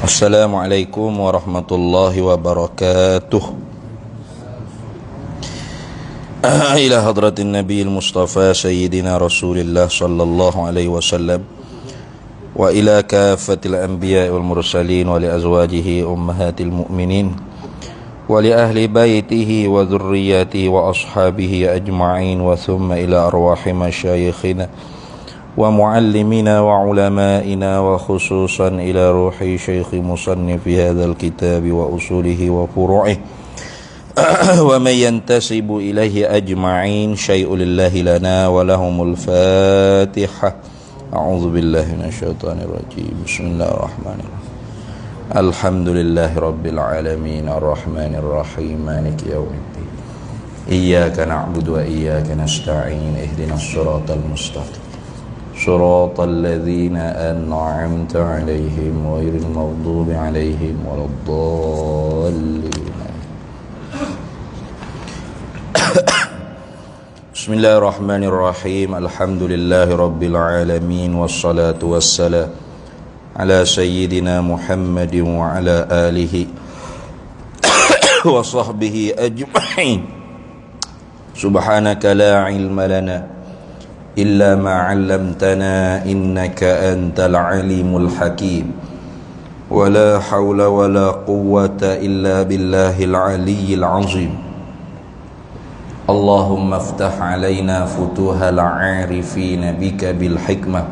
Assalamualaikum warahmatullahi wabarakatuh. Ila hadratin Nabi al-Mustafa Sayyidina Rasulillah sallallahu alaihi wasallam wa ila kafatil anbiya wal mursalin wa li azwajihi ummahatil mu'minin wa li ahli baitihi wa dhurriyyatihi wa ashabihi ajma'in wa thumma ila arwahi masyayikhina wa muallimina wa ulama'ina wa khususan ila ruhi syekhi musannifi hadzal kitabi wa usulihi wa furu'ih wa man yantasibu ilaihi ajma'in syai'u lillahi lana wa lahumul fatihah. A'udzu billahi minasyaitonir rajim. Bismillahirrahmanirrahim. Alhamdulillahi rabbil alamin arrahmanir rahim maliki yaumiddin. Iyyaka na'budu wa iyyaka nasta'in ihdinas siratal mustaqim صراط الذين أنعمت عليهم غير المغضوب عليهم ولا الضالين. بسم الله الرحمن الرحيم. الحمد لله رب العالمين والصلاة والسلام على سيدنا محمد وعلى آله وصحبه أجمعين. سبحانك لا علم لنا إلا ما علمتنا إنك أنت العليم الحكيم ولا حول ولا قوة إلا بالله العلي العظيم. اللهم افتح علينا فتوح العارفين بك بالحكمة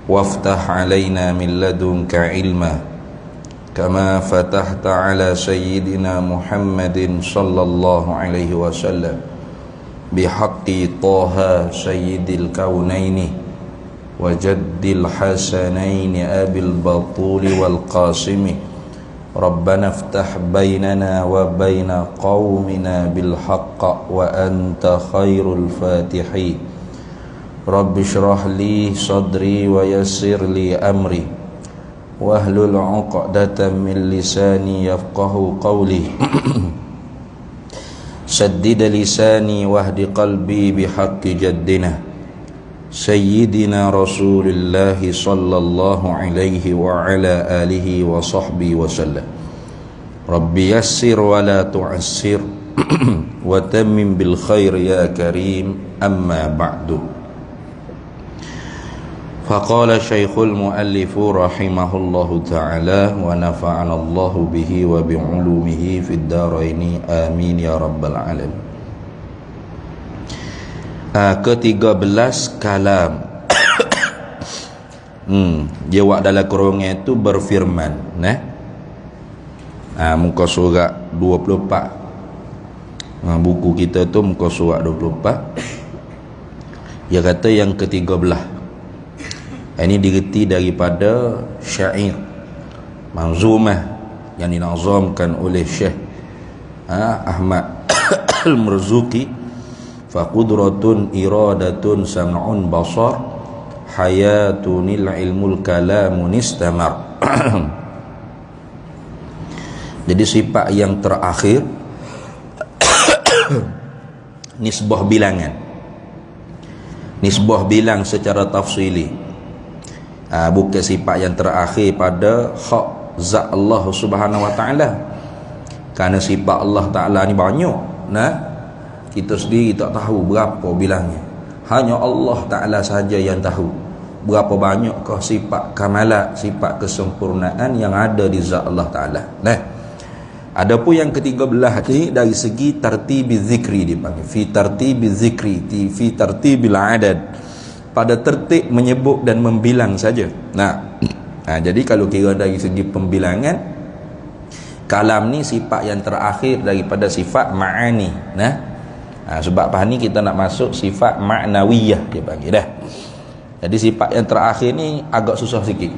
وافتح علينا من لدنك علما كما فتحت على سيدنا محمد صلى الله عليه وسلم بحق طه سيد الكونين وجد الحسنين أبي البطول والقاسم. ربنا افتح بيننا وبين قومنا بالحق وأنت خير الفاتحين. رب اشرح لي صدري ويسر لي أمري واحلل عقدة من لساني يفقه قولي. سدد لساني واهد قلبي بحق جدنا سيدنا رسول الله صلى الله عليه وعلى آله وصحبه وسلم. رب يسر ولا تعسر وتمم بالخير يا كريم. أما بعد. فقال شيخ المؤلف رحمه الله تعالى ونفعنا الله به وبعلومه في الدارين آمين يا رب العالمين. Ke-13 kalam. Dia wak dalam kurungnya itu berfirman, muka surat 24. Buku kita tu muka surat 24. Dia kata yang ke-13. Ini digerti daripada syair manzumah yang dinazamkan oleh Syekh Ahmad Al-Marzuki. Faqudratun iradatun sam'un basar hayatunil ilmul kalamun istamar. Jadi sifat yang terakhir nisbah bilangan. Nisbah bilang secara tafsili. Bukan sifat yang terakhir pada hak zat Allah Subhanahu wa taala. Kerana sifat Allah Taala ni banyak, kita sendiri tak tahu berapa bilangnya. Hanya Allah Taala sahaja yang tahu berapa banyakkah sifat kamalat, sifat kesempurnaan yang ada di zat Allah Taala. Adapun yang ke-13 ni dari segi tartibi zikri dipanggil fi tartibi zikri fi tartibil adad, pada tertib menyebut dan membilang saja. Jadi kalau kira dari segi pembilangan, kalam ni sifat yang terakhir daripada sifat ma'ani. Sebab apa ni kita nak masuk sifat ma'nawiyah dia panggil dah. Jadi sifat yang terakhir ni agak susah sikit.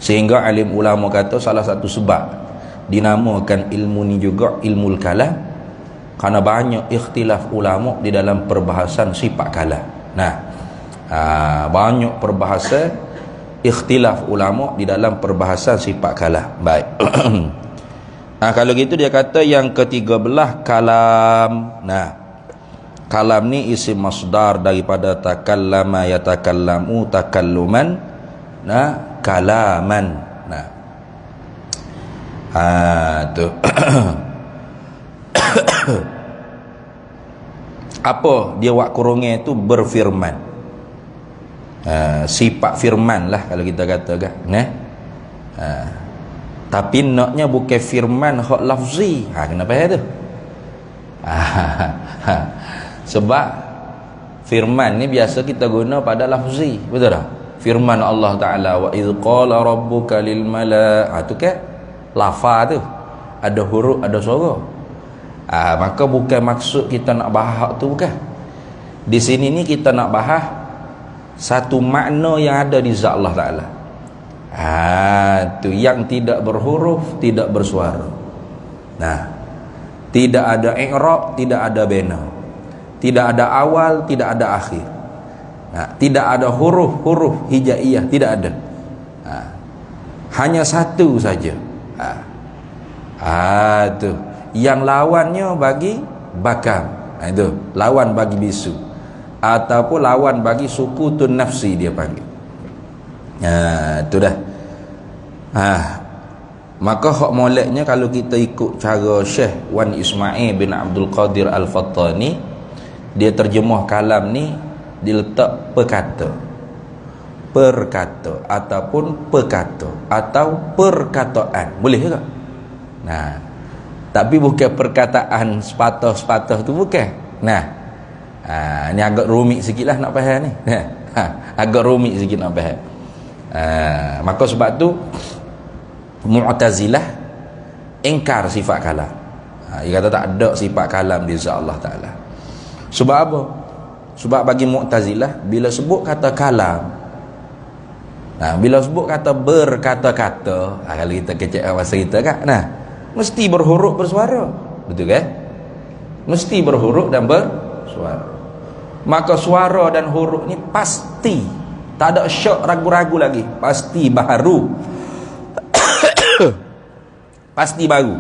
Sehingga alim ulama kata salah satu sebab dinamakan ilmu ni juga ilmu kalam, Karena banyak ikhtilaf ulama di dalam perbahasan sifat kalam. Nah, banyak perbahasan ikhtilaf ulama di dalam perbahasan sifat kalam. Baik. Kalau gitu dia kata yang ketiga belah kalam. Nah, kalam ni isim masdar daripada takallama yatakallamu takalluman. Nah, kalaman. Nah, tu. Apa dia wak kurungnya itu berfirman. Sifat firman lah kalau kita katakan. Nah, tapi naknya bukan firman hak lafzi. Kenapa ya tu? Sebab firman ni biasa kita guna pada lafzi, betul tak? Firman Allah Ta'ala, wa idh qala rabbuka lil mala', tu kan lafaz tu, ada huruf, ada suara. Maka bukan maksud kita nak bahas tu, bukan. Di sini ni kita nak bahas satu makna yang ada di zat Allah Ta'ala. Tu yang tidak berhuruf, tidak bersuara. Nah, tidak ada i'rab, tidak ada bina, tidak ada awal, tidak ada akhir. Tidak ada huruf-huruf hijaiyah, tidak ada. Hanya satu saja. Tu yang lawannya bagi bakam. Itu lawan bagi bisu, ataupun lawan bagi sukutun nafsi dia panggil. Itu dah. Maka hak moleknya kalau kita ikut cara Syekh Wan Ismail bin Abdul Qadir Al-Fattani, dia terjemah kalam ni diletak perkata ataupun perkata atau perkataan, boleh ke? Nah, tapi bukan perkataan sepatah-sepatah tu, bukan. Nah, ni agak rumit sikit lah nak faham ni. Agak rumit sikit nak faham. Maka sebab tu Mu'tazilah ingkar sifat kalam. Dia kata tak ada sifat kalam di zat Allah Ta'ala. Sebab apa? Sebab bagi Mu'tazilah, bila sebut kata kalam, bila sebut kata berkata-kata, kalau kita kecek bahasa kita kan, mesti berhuruf bersuara, betul kan? Mesti berhuruf dan bersuara. Maka suara dan huruf ni pasti, tak ada syak ragu-ragu lagi, pasti baru. Pasti baru.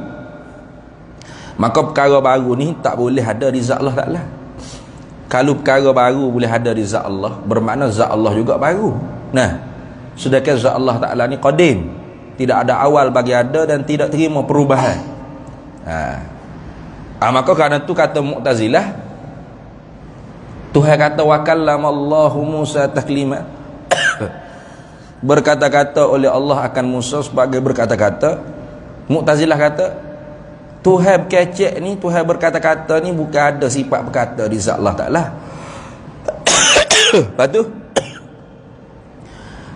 Maka perkara baru ni tak boleh ada di zat Allah Ta'ala. Kalau perkara baru boleh ada di zat Allah, bermakna zat Allah juga baru. Nah, sedangkan zat Allah Ta'ala ni qadim, tidak ada awal bagi ada dan tidak terima perubahan. Maka kerana tu kata Mu'tazilah, Tuhan kata wa kallamallahu Musa taklima. Berkata-kata oleh Allah akan Musa sebagai berkata-kata. Mu'tazilah kata Tuhan kecek ni, Tuhan berkata-kata ni bukan ada sifat berkata di zat Allah Ta'ala. Lepas tu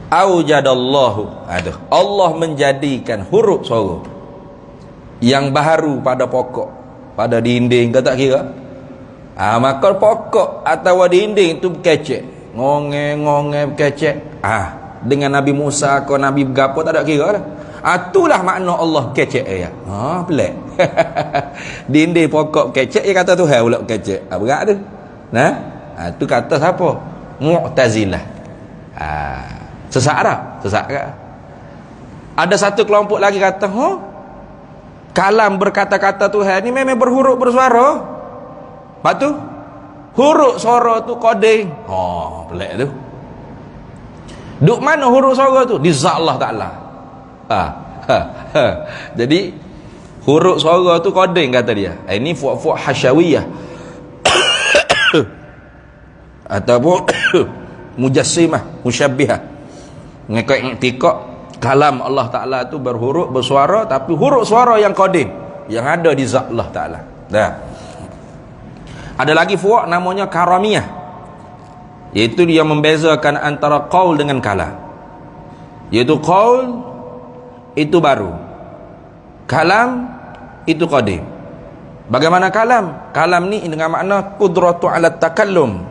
aujadallahu, Allah menjadikan huruf suara yang baru pada pokok, pada dinding, kau tak kira. Maka pokok atau dinding tu kecek, ngongeng kecek. Dengan Nabi Musa ke Nabi bergapo tak ada kira lah. Itulah makna Allah kecek ya. Pelik. Dinding pokok kecek, dia kata Tuhan pula kecek. Berat tu. Nah, tu kata siapa? Mu'tazilah. Sesat tak? Sesat ke? Ada satu kelompok lagi kata, kalam berkata-kata Tuhan ni memang berhuruf bersuara. Lepas tu huruf suara tu koding. Pelik tu. Duk mana huruf suara tu? Di zat Allah Ta'ala. Jadi huruf suara tu koding kata dia. Ini fuak-fuak hasyawiyah ataupun mujassimah, musyabbihah, mengikut i'tiqad kalam Allah Ta'ala tu berhuruf bersuara, tapi huruf suara yang koding, yang ada di zat Allah Ta'ala. Ada lagi fuak namanya karamiyah, iaitu dia membezakan antara qaul dengan kalam. Iaitu qaul itu baru, kalam itu qadim. Bagaimana kalam? Kalam ni dengan makna qudratu ala takallum,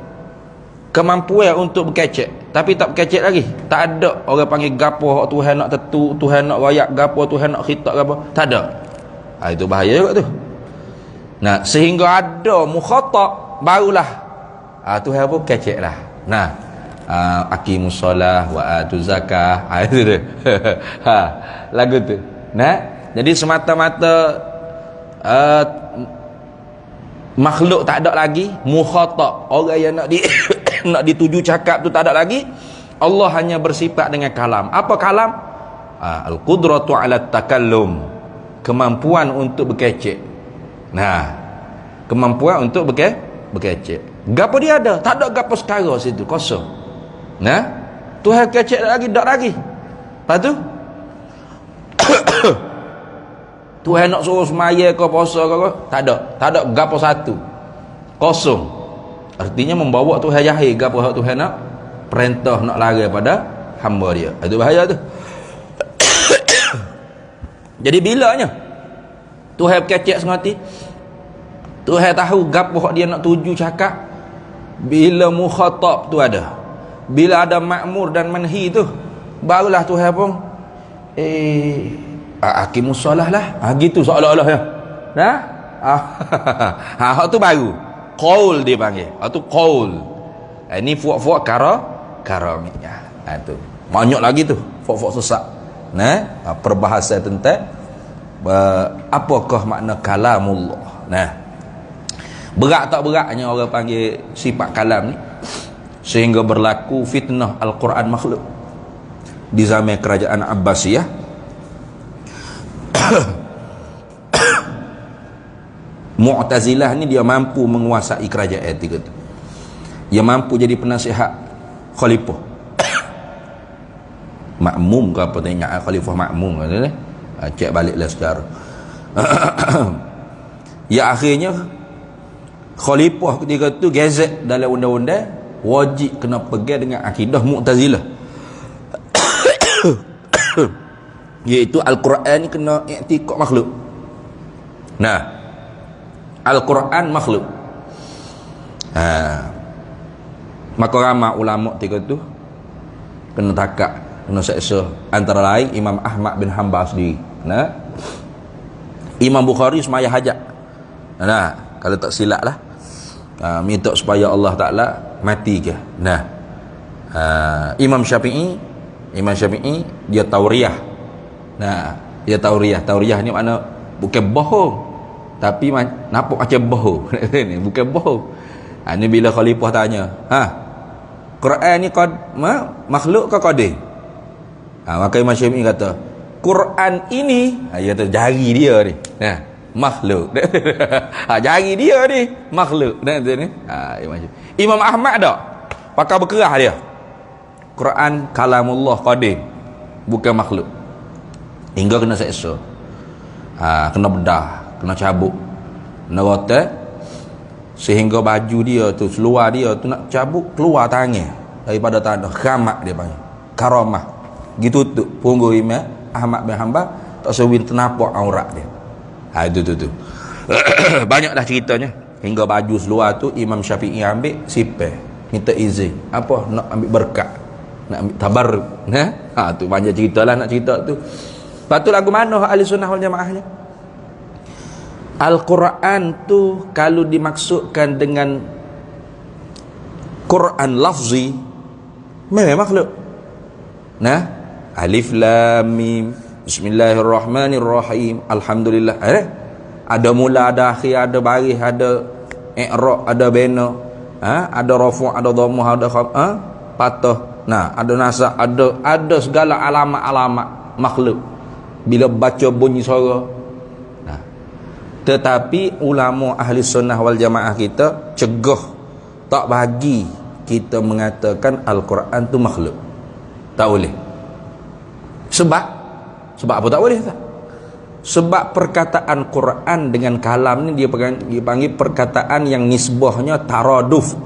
kemampuan untuk berkecek, tapi tak berkecek lagi. Tak ada orang panggil gapo Tuhan nak tetu, Tuhan nak wayak gapo, Tuhan nak khitab gapo, tak ada. Itu bahaya juga tu. Nah, sehingga ada mukhatab barulah Tuhan pun kecek lah. Nah, aqimus solah wa atu zakah. Itu dia. Lagu tu. Nah, jadi semata-mata makhluk tak ada lagi, mukhatab orang yang nak nak dituju cakap tu tak ada lagi. Allah hanya bersifat dengan kalam. Apa kalam? Al-qudratu 'ala takallum, kemampuan untuk berkecek. Nah, kemampuan untuk berkecek. Gapo dia ada? Tak ada gapo sekarang situ, kosong. Nah, Tuhan kecek lagi, tak lagi. Lepas tu Tuhan nak suruh semaya ke puasa ke, tak ada gapo satu, kosong. Artinya membawa Tuhan jahil gapo hak Tuhan nak perintah, nak lari pada hamba dia. Itu bahaya tu. Jadi bilanya Tuhan kecek sengati, Tuhan tahu gapo hak dia nak tuju cakap, bila mukhatab tu ada, bila ada makmur dan manhi tu, barulah Tuhan pun aqimus solah lah. Gitu seolah-olah ya. Nah, hak tu baru qaul dia panggil. Tu qaul. Ini fuak-fuak karamnya. Tu banyak lagi tu fuak-fuak sesak. Nah, perbahasan tentang apakah makna kalamullah. Nah, berat tak beratnya orang panggil sifat kalam ni, sehingga berlaku fitnah Al-Quran makhluk di zaman kerajaan Abbasiyah. Mu'tazilah ni dia mampu menguasai kerajaan tiga tu. Dia mampu jadi penasihat khalifah. Makmum ke apa tanya khalifah makmum kata ni. Cek baliklah secara. Ya akhirnya khalifah ketika tu gazet dalam undang-undang wajib kena pegang dengan akidah Mu'tazilah. Iaitu Al-Quran ni kena i'tiqad makhluk. Nah, Al-Quran makhluk. Maka ramai ulama tiga tu kena takak, kena seksa. Antara lain Imam Ahmad bin Hanbal sendiri. Nah, Imam Bukhari semaya hajat. Nah, kalau tak silap lah, minta supaya Allah Ta'ala mati ke. Nah, Imam Syafi'i dia tauriah. Nah, dia tauriah ni makna bukan bohong, tapi nampak macam bohong. Ni bukan bohong. Ni bila khalifah tanya, Quran ni makhluk ke qadir? Maka Imam Syafi'i kata, Quran ini, dia kata jari dia ni, makhluk. Jari dia ni makhluk. Imam Ahmad tak pakai berkerah dia, Quran kalamullah qadir, bukan makhluk. Hingga kena seksa, kena bedah, kena cabut, kena rotak, sehingga baju dia tu, seluar dia tu nak cabut keluar tangan daripada tanah. Khamak dia panggil, karamah. Gitu tu punggung Imam Ahmad bin Hanbal tak sewin ternampak aurat dia. Itu banyak dah ceritanya. Hingga baju seluar tu Imam Syafi'i ambil sipeh, minta izin apa nak ambil berkat, nak ambil tabarruk. Tu banyak ceritalah nak cerita tu. Lepas tu lagu mana ahli sunnah wal jamaahnya? Al-Quran tu kalau dimaksudkan dengan Quran lafzi, memang makhluk. Nah, alif lam mim bismillahirrahmanirrahim alhamdulillah. Ada mula, ada akhir, ada baris, ada i'rab, ada bina, ada rafu', ada dhammah, ada patah. Nah, ada nasab, ada segala alamat-alamat makhluk bila baca bunyi suara. Nah, tetapi ulama ahli sunnah wal jamaah kita cegah, tak bagi kita mengatakan Al-Quran tu makhluk. Tak boleh. Sebab apa tak boleh tak? Sebab perkataan Quran dengan kalam ni dia panggil perkataan yang nisbahnya taraduf.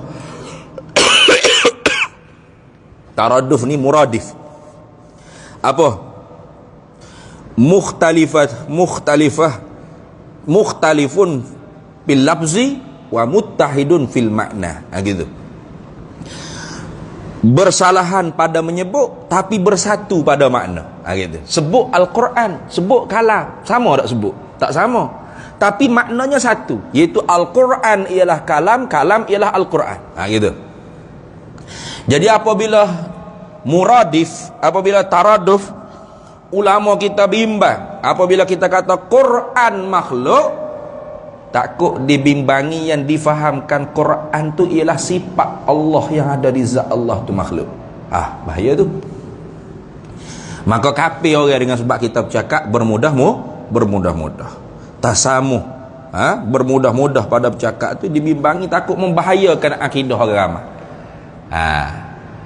Taraduf ni muradif. Apa? Mukhtalifun fil lafzi wa muttahidun fil makna. Gitu. Bersalahan pada menyebut tapi bersatu pada makna. Gitu. Sebut Al-Quran, sebut kalam, sama tak sebut? Tak sama. tapi maknanya satu, iaitu Al-Quran ialah kalam, kalam ialah Al-Quran. Gitu. Jadi apabila muradif, apabila taraduf, ulama kita bimbang apabila kita kata Quran makhluk, takut dibimbangi yang difahamkan Quran tu ialah sifat Allah yang ada di zat Allah tu makhluk. Bahaya tu. Maka kafir orang dengan sebab kita bercakap bermudah-mudah tasamuh, bermudah-mudah pada bercakap tu dibimbangi, takut membahayakan akidah orang ramai.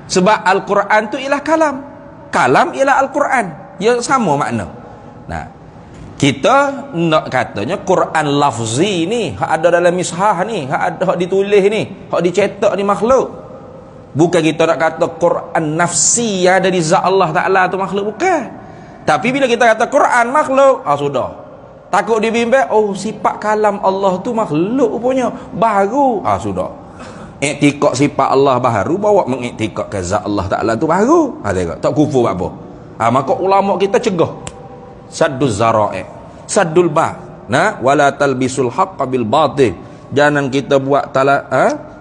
Sebab Al-Quran tu ialah kalam, kalam ialah Al-Quran, dia sama makna. Kita nak katanya Quran lafzi ni hak ada dalam mishah ni, hak ada hak ditulis ni, hak dicetak ni makhluk. Bukan kita nak kata Quran nafsi yang ada di zat Allah Ta'ala tu makhluk, bukan. Tapi bila kita kata Quran makhluk, sudah. Takut dibimbang, sifat kalam Allah tu makhluk punya, baru. Sudah. Iktikad sifat Allah baru, bawa mengiktikad ke zat Allah Ta'ala tu baru. Tengok, tak kufur apa. Maka ulama kita cegah. Saddul zara'i, saddul wala talbisul haqqa bil batil. Jangan kita buat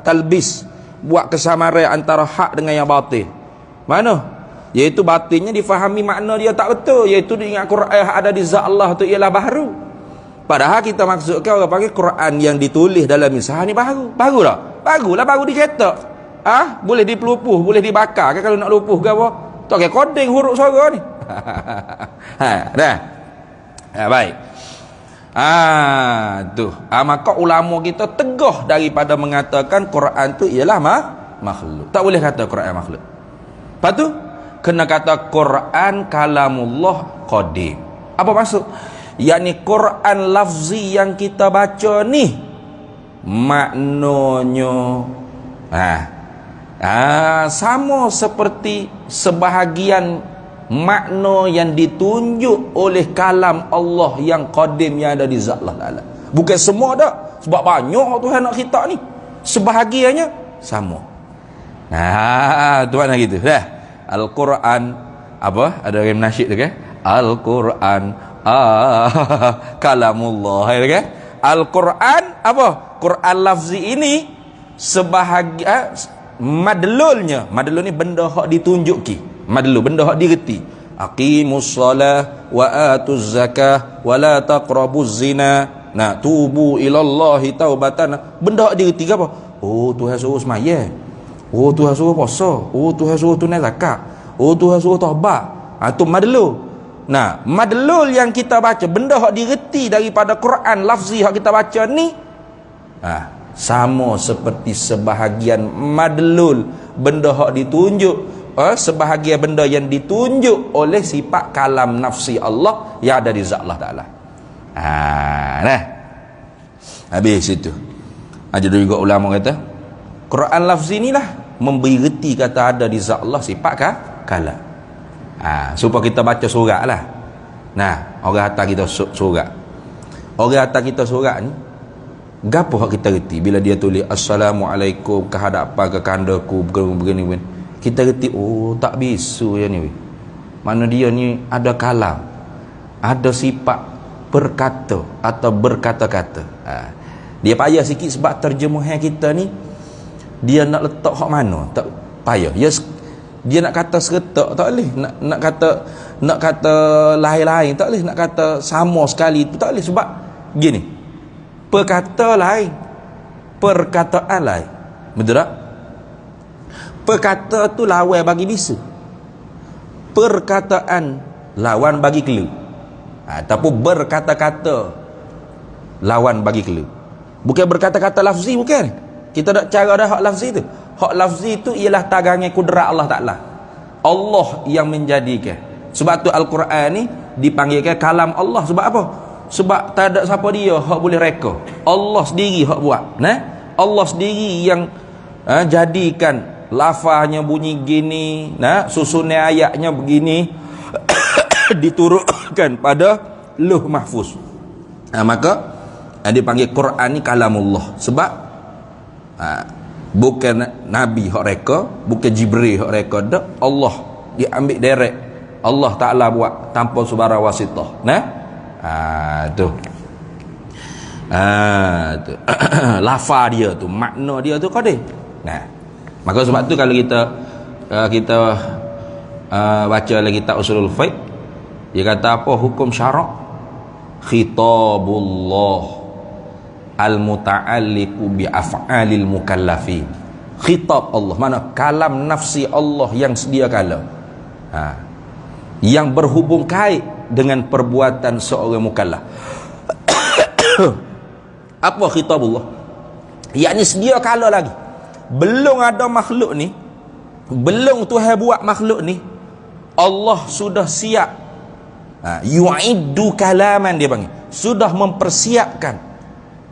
talbis, buat kesamaran antara hak dengan yang batil. Mana? Iaitu batilnya difahami makna dia tak betul, iaitu ingat Quran ada di zat Allah tu ialah baru. Padahal kita maksudkan orang panggil Quran yang ditulis dalam misah ni baru. Baru tak? Barulah, baru dicetak. Boleh dipelupuh, boleh dibakar kan kalau nak lupuh ke apa? Tak kira koding huruf suara ni. Dah. Baik. Tu. Maka ulama kita tegah daripada mengatakan Quran tu ialah makhluk. Tak boleh kata Quran makhluk. Lepas tu kena kata Quran kalamullah qadim. Apa maksud? Yakni Quran lafzi yang kita baca ni maknanya sama seperti sebahagian makna yang ditunjuk oleh kalam Allah yang qadim yang ada di zat Allah Ta'ala. Bukan semua dah, sebab banyak Tuhan nak khitab ni, sebahagiannya sama. Tu mana gitu dah. Al-Quran apa? Ada orang nasyid tu kan? Al-Quran kalamullah, kan? Al-Quran apa? Quran lafzi ini sebahagian madlulnya. Madlul ni benda hak ditunjuki. Madlul benda hak direti. Aqimus salah wa atuz zakah wa la taqrabuz zina. Tubu ilallahi taubatan. Benda hak direti ke apa? Tuhan suruh semaya. Tuhan suruh puasa. Tuhan suruh tunai zakat. Tuhan suruh taubat. Tu madlul. Madlul yang kita baca, benda hak direti daripada Quran lafzi hak kita baca ni sama seperti sebahagian madlul benda hak ditunjuk, sebahagian benda yang ditunjuk oleh sifat kalam nafsi Allah yang ada di zat Allah Ta'ala. Habis itu. Ada juga ulama kata Quran lafzi ni lah memberi reti kata ada di zat Allah sifat kalam. Supaya kita baca surat lah. Orang hantar kita surat. Orang hantar kita surat ni, gapo hak kita reti bila dia tulis Assalamualaikum ke hadapan ke kandaku begini. Kita reti, tak bisu ya ni. Mana dia ni ada kalam, ada sifat berkata atau berkata-kata. Dia payah sikit sebab terjemahan kita ni dia nak letak hak mana, tak payah. Dia nak kata seretak tak boleh, nak kata lain-lain tak boleh, nak kata sama sekali tu tak boleh. Sebab gini, perkata lain, perkataan lain, betul tak? Perkata tu lawan bagi bisa, perkataan lawan bagi kelu, ataupun berkata-kata lawan bagi kelu. Bukan berkata-kata lafzi, bukan. Kita nak cara dah hak lafzi tu. Hak lafzi tu ialah tagangan kudrat Allah Ta'ala. Allah yang menjadikan. Sebab tu Al-Quran ni dipanggilkan kalam Allah. Sebab apa? Sebab tak ada siapa dia hak boleh reka. Allah sendiri hak buat. Allah sendiri yang jadikan lafaznya bunyi gini, susunan ayatnya begini diturunkan pada Lauh Mahfuz. Maka dipanggil Quran ni kalamullah. Sebab bukan Nabi hak reka, bukan Jibril hak reka, dak. Allah diambil direct. Allah Ta'ala buat tanpa sebarang wasitah. Tu. Tu. Lafaz dia tu, makna dia tu qadir. Nah, maka sebab tu kalau kita baca lagi kitab usulul fiqh, dia kata apa hukum syarak? Khitabullah al-muta'alliqu bi af'alil mukallafin. Khitab Allah, mana kalam nafsi Allah yang sedia kala, yang berhubung kait dengan perbuatan seorang mukallaf. Apa khitabullah? Yakni sedia kala lagi belum ada makhluk ni, belum Tuhan buat makhluk ni, Allah sudah siap, yu'iddu kalaman, dia panggil, sudah mempersiapkan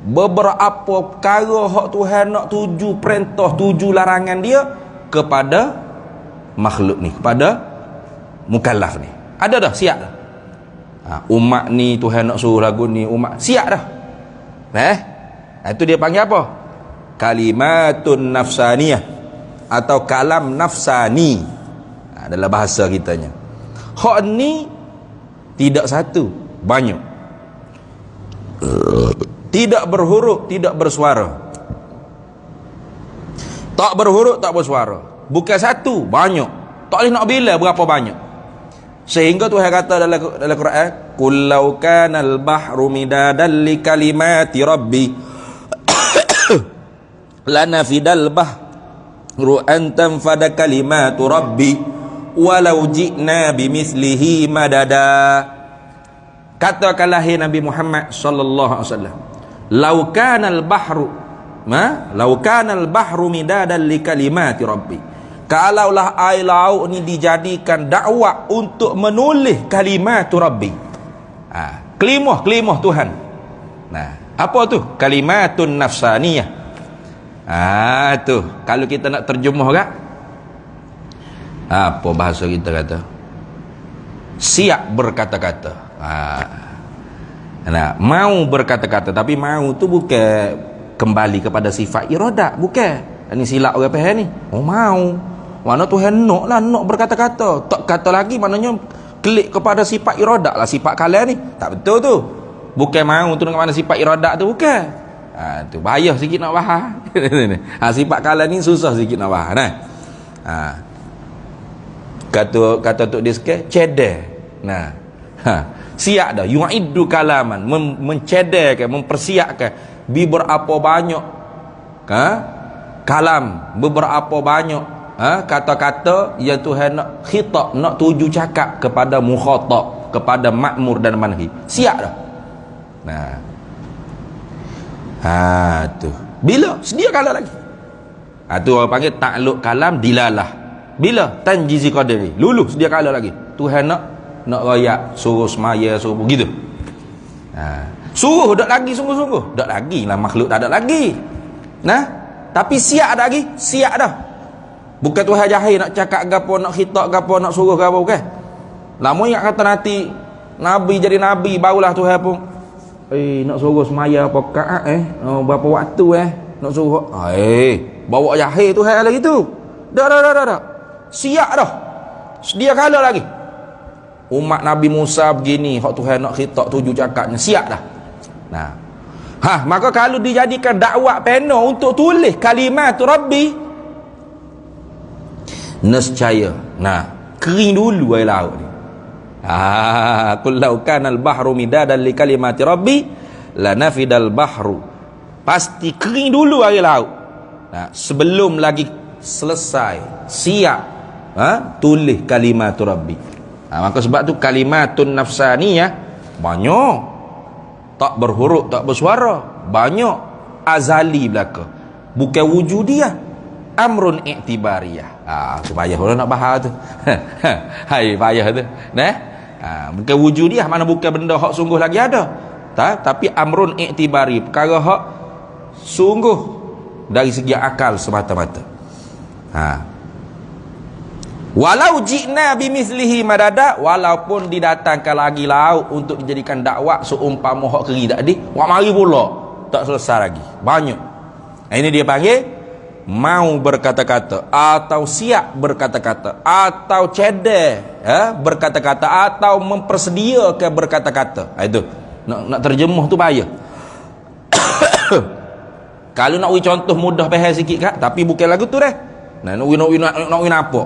beberapa perkara hak Tuhan nak tuju perintah, tuju larangan dia kepada makhluk ni, kepada mukallaf ni. Ada dah, siap dah. Umat ni Tuhan nak suruh lagu ni, umat siap dah. Itu dia panggil apa? Kalimatun nafsaniyah atau kalam nafsani dalam bahasa kitanya. Hak ni tidak satu, banyak. Tidak berhuruf, tidak bersuara. Tak berhuruf, tak bersuara. Bukan satu, banyak. Tak boleh nak bila berapa banyak. Sehingga Tuhan kata dalam Quran, "Qul law kana al-bahru midadan li kalimati rabbi lanafidal bahru an tanfada kalimatu rabbi walau ji'na bimithlihi madada." Katakanlah hai Nabi Muhammad sallallahu alaihi wasallam, "Lau kana al-bahru midadan li kalimati rabbi." Kalaulah air laut ni dijadikan dakwah untuk menulis kalimat Rabbi, kelimah Tuhan. Nah, apa tu? Kalimatun nafsaniyah. Tu kalau kita nak terjemah kan, apa bahasa kita kata? Siap berkata-kata. Nah, mau berkata-kata, tapi mau tu bukan kembali kepada sifat iradah, bukan. Ini silap orang faham ni. Mau. Mana Tuhan nak berkata-kata. Tak kata lagi, maknanya klik kepada sifat iradah lah, sifat kalian ni. Tak betul tu. Bukan mau tu dengan mana sifat iradah tu, bukan. Tu bahaya sikit nak faham. Sifat kalian ni susah sikit nak faham. Kata tok dia sekali, cedek. Siap dah, yu'iddu kalaman, mencedekkan, mempersiapkan beberapa banyak kalam, beberapa banyak kata-kata yang Tuhan nak khitab, nak tuju cakap kepada mukhatab, kepada makmur dan manhi. Siap dah. Tu bila sedia kala lagi. Tu orang panggil takluk kalam dilalah. Bila tanjizi qadari, lulu sedia kala lagi. Tuhan nak rakyat suruh semaya, suruh begitu. Suruh dak lagi, sungguh-sungguh dak lagi lah, makhluk tak ada lagi. Tapi siap dah lagi, siap dah. Bukan Tuhan jahil nak cakap gapo, nak khitab gapo, nak suruh gapo, bukan. Lama ingat kata nanti nabi jadi nabi barulah Tuhan pun nak suruh semaya apa rakaat berapa waktu nak suruh bawa jahil Tuhan lagi tu. Dah. Siap dah. Sedia kala lagi. Umat Nabi Musa begini, hak Tuhan nak khitab tuju cakapnya, siap dah. Maka kalau dijadikan dakwah peno untuk tulis kalimat Rabbi, nescaya kering dulu air laut ni. Qul law kana al-bahru midadan li kalimati rabbi lanafidal bahru. Pasti kering dulu air laut. Sebelum lagi selesai siap tulis kalimat Rabbi. Maka sebab tu kalimatun nafsaniyah banyak, tak berhuruf, tak bersuara, banyak, azali belaka, bukan wujudiah, amrun i'tibariyah. Supaya orang nak bahas tu. Hai payah tu. Bukan wujudiah, mana bukan benda hak sungguh lagi ada. Tapi amrun i'tibari, perkara hak sungguh dari segi akal semata-mata. Walau ji'na bimithlihi madada, walaupun didatangkan lagi laut untuk dijadikan dakwah seumpama hak kering tadi, wak mari pula tak selesai lagi, banyak. Ini dia panggil mau berkata-kata, atau siap berkata-kata, atau cedek berkata-kata, atau mempersediakan berkata-kata. Itu nak terjemuh tu bahaya. Kalau nak contoh mudah faham sikit kak, tapi bukan lagu tu dah. Nah, nak apa?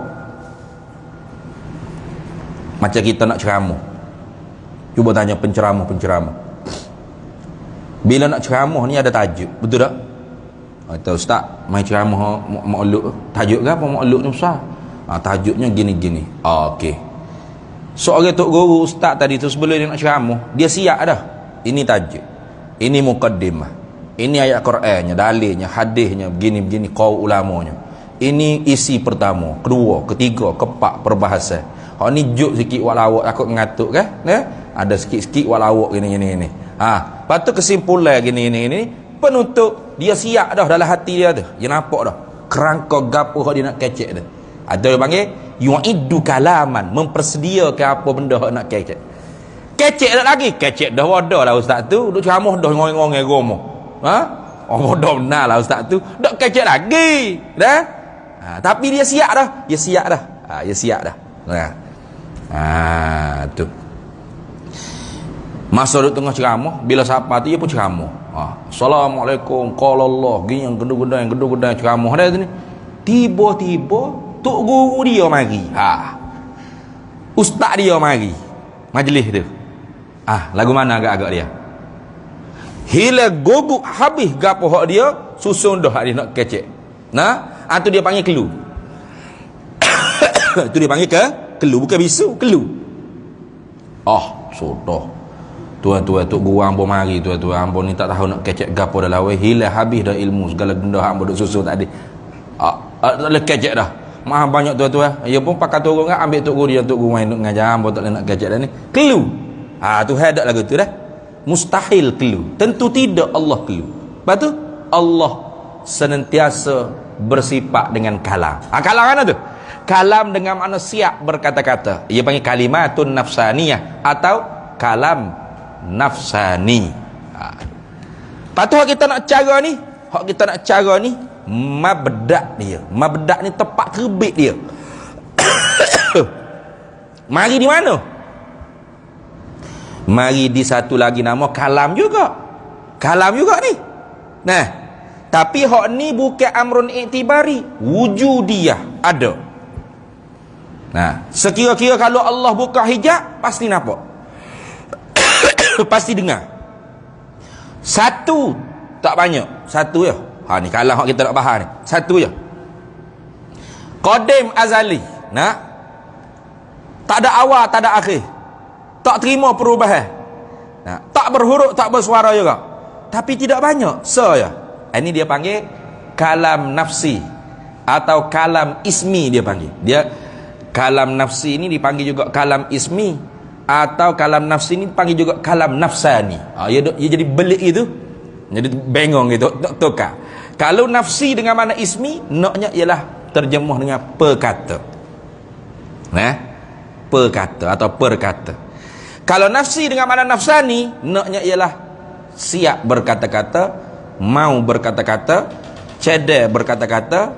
Macam kita nak ceramah. Cuba tanya penceramah. Bila nak ceramah ni ada tajuk, betul tak? Kata ustaz, mai ceramah maulud, tajuk ke apa maulud ni besar? Tajuknya gini-gini. Okey. Seorang tok guru ustaz tadi tu sebelum dia nak ceramah, dia siap dah. Ini tajuk. Ini mukaddimah. Ini ayat Qurannya, dalilnya, hadisnya, begini-begini qaul ulamanya. Ini isi pertama, kedua, ketiga, keempat perbahasan. Hak ni juk sikit walawak takut ngantuk kan? Ada sikit-sikit walawak gini. Lepas tu kesimpulan gini. Penutup dia siap dah dalam hati dia tu. Dia nampak dah kerangka gapo hak dia nak kecek tu. Ada dia panggil yu'iddu kalaman, mempersediakan apa benda hak nak kecek. Kecek tak lagi? Kecek dah wadah lah ustaz tu. Duk ceramah dah ngong-ngong agama. Bodoh benar lah ustaz tu. Duk kecek lagi. Dah? Tapi dia siap dah. Dia siap dah. Tu. Masa duk tengah ceramah, bila siapa tu dia pun ceramah. Assalamualaikum qala Allah. Gini yang gedung-gedung ceramah dah tu ni. Tiba-tiba tok guru dia mari. Ustaz dia mari. Majlis tu. Lagu mana agak-agak dia? Hila goguk habis gapo hak dia, susun dah dia nak kecek. Tu dia panggil kelu. Tu dia panggil kelu, bukan bisu, kelu. Sudah. Tuan-tuan tok guru ambo mari, tuan-tuan ambo ni tak tahu nak kecek gapo dah lawe, hila habis dah ilmu segala benda ambo duk susun tadi. Tak boleh kecek dah. Maaf banyak tuan-tuan. Ya pun pakai turun kan ambil tok guru dia, tok guru main nak ngajar ambo tak boleh nak kecek dah ni. Kelu. Tu hadak lagu tu dah. Mustahil kelu. Tentu tidak Allah kelu. Lepas tu Allah senantiasa bersifat dengan kalam. Kalam mana tu? Kalam dengan makna siap berkata-kata. Ia panggil kalimatun nafsaniyah atau kalam nafsani. Lepas tu hak kita nak cara ni, mabda' dia. Mabda' ni tempat terbit dia. Mari di mana? Mari di satu lagi nama kalam juga ni. Tapi hak ni bukan amrun i'tibari, wujudiyah, ada. Sekira-kira kalau Allah buka hijab, pasti nampak. Pasti dengar. Satu tak banyak, satu je. Ni kalam hak kita nak bahas ni, satu je. Qadim azali. Tak ada awal, tak ada akhir. Tak terima perubahan. Tak berhuruf, tak bersuara juga. Tapi tidak banyak. Ini dia panggil kalam nafsi atau kalam ismi dia panggil. Dia kalam nafsi ini dipanggil juga kalam ismi atau kalam nafsi ini dipanggil juga kalam nafsani. Ia jadi belik itu. Jadi bengong gitu, tukar. Kalau nafsi dengan mana ismi, naknya ialah terjemuh dengan perkata. Perkata atau perkata. Kalau nafsi dengan mana nafsani, naknya ialah siap berkata-kata, mau berkata-kata, cedek berkata-kata,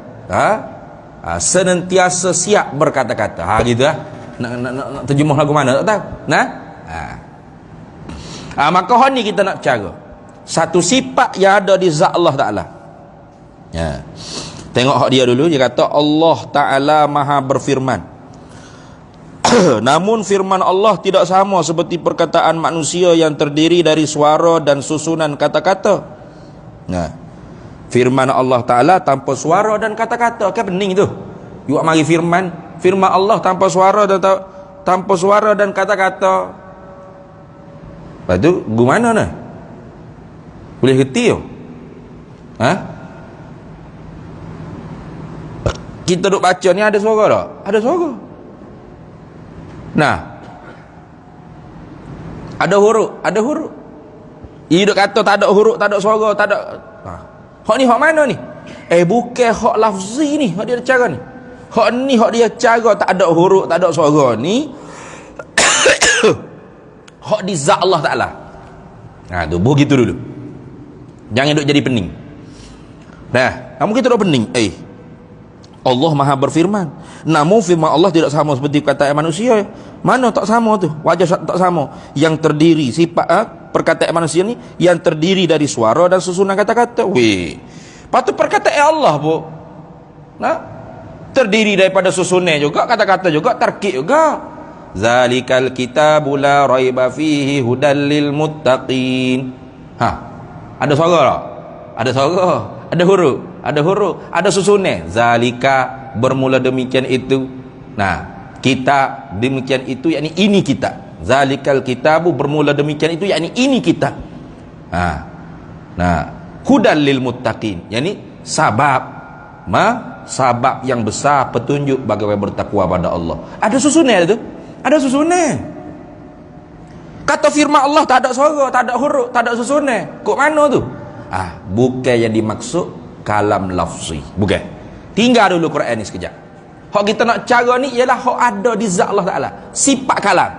senantiasa siap berkata-kata. Gitu lah. Nak terjemuh lagu mana tak tahu. Maka ni kita nak cara satu sifat yang ada di zat Allah Ta'ala. Tengok hak dia dulu. Dia kata Allah Ta'ala maha berfirman. Namun firman Allah tidak sama seperti perkataan manusia yang terdiri dari suara dan susunan kata-kata. Firman Allah Ta'ala tanpa suara dan kata-kata. Kan pening tu. You mari firman Allah tanpa suara dan kata-kata. Lepas tu gimana ni? Boleh kerti tu? Kita duk baca ni ada suara tak? Ada suara. Ada huruf. Ia duk kata tak ada huruf, tak ada suara, tak ada. Hak ni hak mana ni? Bukan hak lafzi ni, hak dia cara ni. Hak ni hak dia cara tak ada huruf, tak ada suara ni. Hak di zat Allah Ta'ala. Tu begitu dulu. Jangan duk jadi pening. Kamu kita duk pening. Allah Maha berfirman. Namun firman Allah tidak sama seperti perkataan manusia. Mana tak sama tu? Wajah tak sama. Yang terdiri sifat perkataan manusia ni yang terdiri dari suara dan susunan kata-kata. Weh. Patut perkataan Allah pun. Nah, terdiri daripada susunan juga, kata-kata juga, tarkib juga. Zalikal kitabu la raiba fihi hudal lil muttaqin. Ada suara tak? Ada suara. Ada huruf, ada susunan. Zalika, bermula demikian itu. Nah, kita demikian itu, yakni ini kita. Zalikal kitabu, bermula demikian itu, yakni ini kita. Nah, hudal lil muttaqin, yakni sabab yang besar petunjuk bagi orang bertakwa pada Allah. Ada susunan tu? Ada susunan. Kata firman Allah tak ada suara, tak ada huruf, tak ada susunan. Kok mana tu? Bukan yang dimaksud kalam lafzi, bukan. Tinggal dulu Quran ni sekejap. Hak kita nak cara ni ialah hak ada di zat Allah Taala, sifat kalam.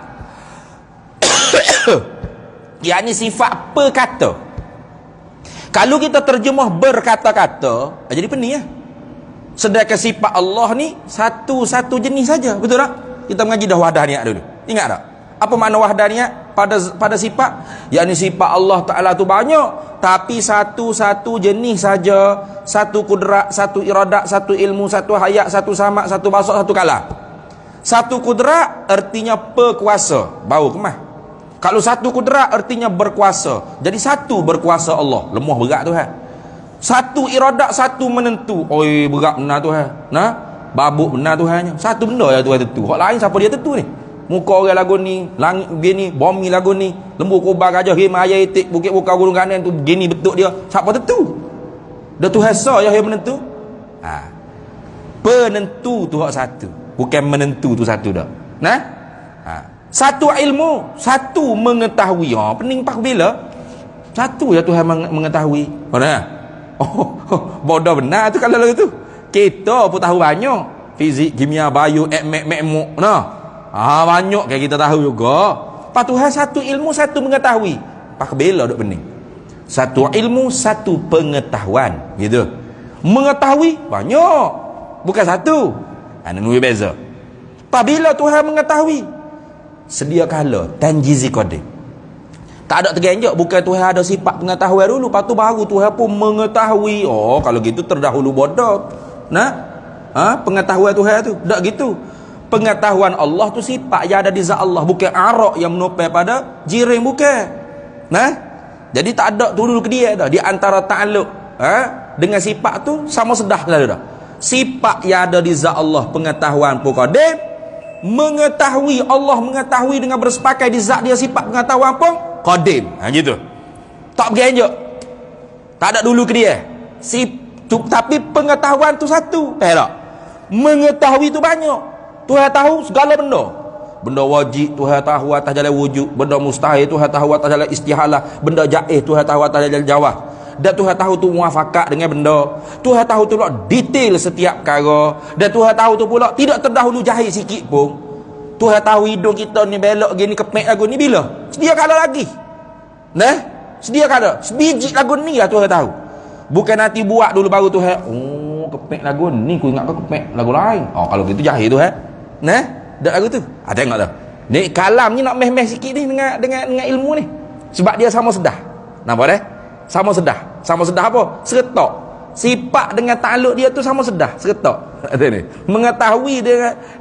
Yang ni sifat perkata. Kalau kita terjemah berkata-kata, jadi pening ya. Sedangkan sifat Allah ni satu jenis saja, betul tak? Kita mengaji dah wahdaniyat dulu. Ingat tak? Apa makna wahdaniyat pada sifat? Yakni sifat Allah Taala tu banyak, tapi satu jenis saja, satu kudrat, satu iradat, satu ilmu, satu hayat, satu samak, satu basar, satu kalam. Satu kudrat artinya perkuasa, bau kemah. Kalau satu kudrat artinya berkuasa. Jadi satu berkuasa Allah, lemah berat tu Satu iradat, satu menentu. Oi, berat benar tu Nah, babuk benar tu Satu benda ya tu tentu. Hak lain siapa dia tentu ni? Muka orang lagu ni, langit gini, bumi lagu ni, lembu kubah gajah hima ayat itik, bukit buka gunung kanan tu gini bentuk dia. Siapa tentu? Dia Tuhan sah yang menentu. Penentu tu hak satu, bukan menentu tu satu dah. Nah? Satu ilmu, satu mengetahui. Pening pak bila? Satu ya Tuhan mengetahui. Mana? Bodoh benar tu kalau lagu tu. Kita pun tahu banyak. Fizik, kimia, bio, mek. Nah. Banyak kayak kita tahu juga. Pak Tuhan satu ilmu, satu mengetahui. Pak bela duk bening. Satu ilmu, satu pengetahuan, gitu. Mengetahui banyak, bukan satu. Nunggu beza. Apabila Tuhan mengetahui, sedia kala tanjizi qadim. Tak ada terganjak, bukan Tuhan ada sifat pengetahuan dulu, lepas tu baru Tuhan pun mengetahui. Kalau gitu terdahulu bodoh. Nah, pengetahuan Tuhan tu tak gitu. Pengetahuan Allah tu sifat yang ada di zat Allah, bukan arak yang menopel pada jiring, bukan. Nah, jadi tak ada tu dulu ke dia dah. Di antara ta'alluq dengan sifat tu sama sedah lah dah. Sifat yang ada di zat Allah, pengetahuan pun qadim, mengetahui Allah, mengetahui dengan bersepakai di zat dia sifat pengetahuan pun qadim. Gitu. Tak berganjak. Tak ada dulu ke dia. Tapi pengetahuan tu satu. Tak? Mengetahui tu banyak. Tuhan tahu segala benda. Benda wajib Tuhan tahu atas jalan wujud, benda mustahil Tuhan tahu atas jalan istihalah, benda jaiz Tuhan tahu atas jalan jawab. Dan Tuhan tahu tu muafakat dengan benda. Tuhan tahu tu pula detail setiap perkara. Dan Tuhan tahu tu pula tidak terdahulu jahil sikit pun. Tuhan tahu hidung kita ni belok gini, kepek lagu ni bila? Sedia kala lagi. Nah, sedia kala. Sebiji lagu ni lah Tuhan tahu. Bukan nanti buat dulu baru Tuhan. Kepek lagu ni, aku ingat kepek lagu lain. Kalau gitu jahil tu Nah, dak lagu tu. Tengok dah. Ni kalam ni nak meh-meh sikit ni dengan ilmu ni. Sebab dia sama sedah. Nampak dah? Sama sedah. Sama sedah apa? Seretak. Sifat dengan takluk dia tu sama sedah, seretak. Ni. Mengetahui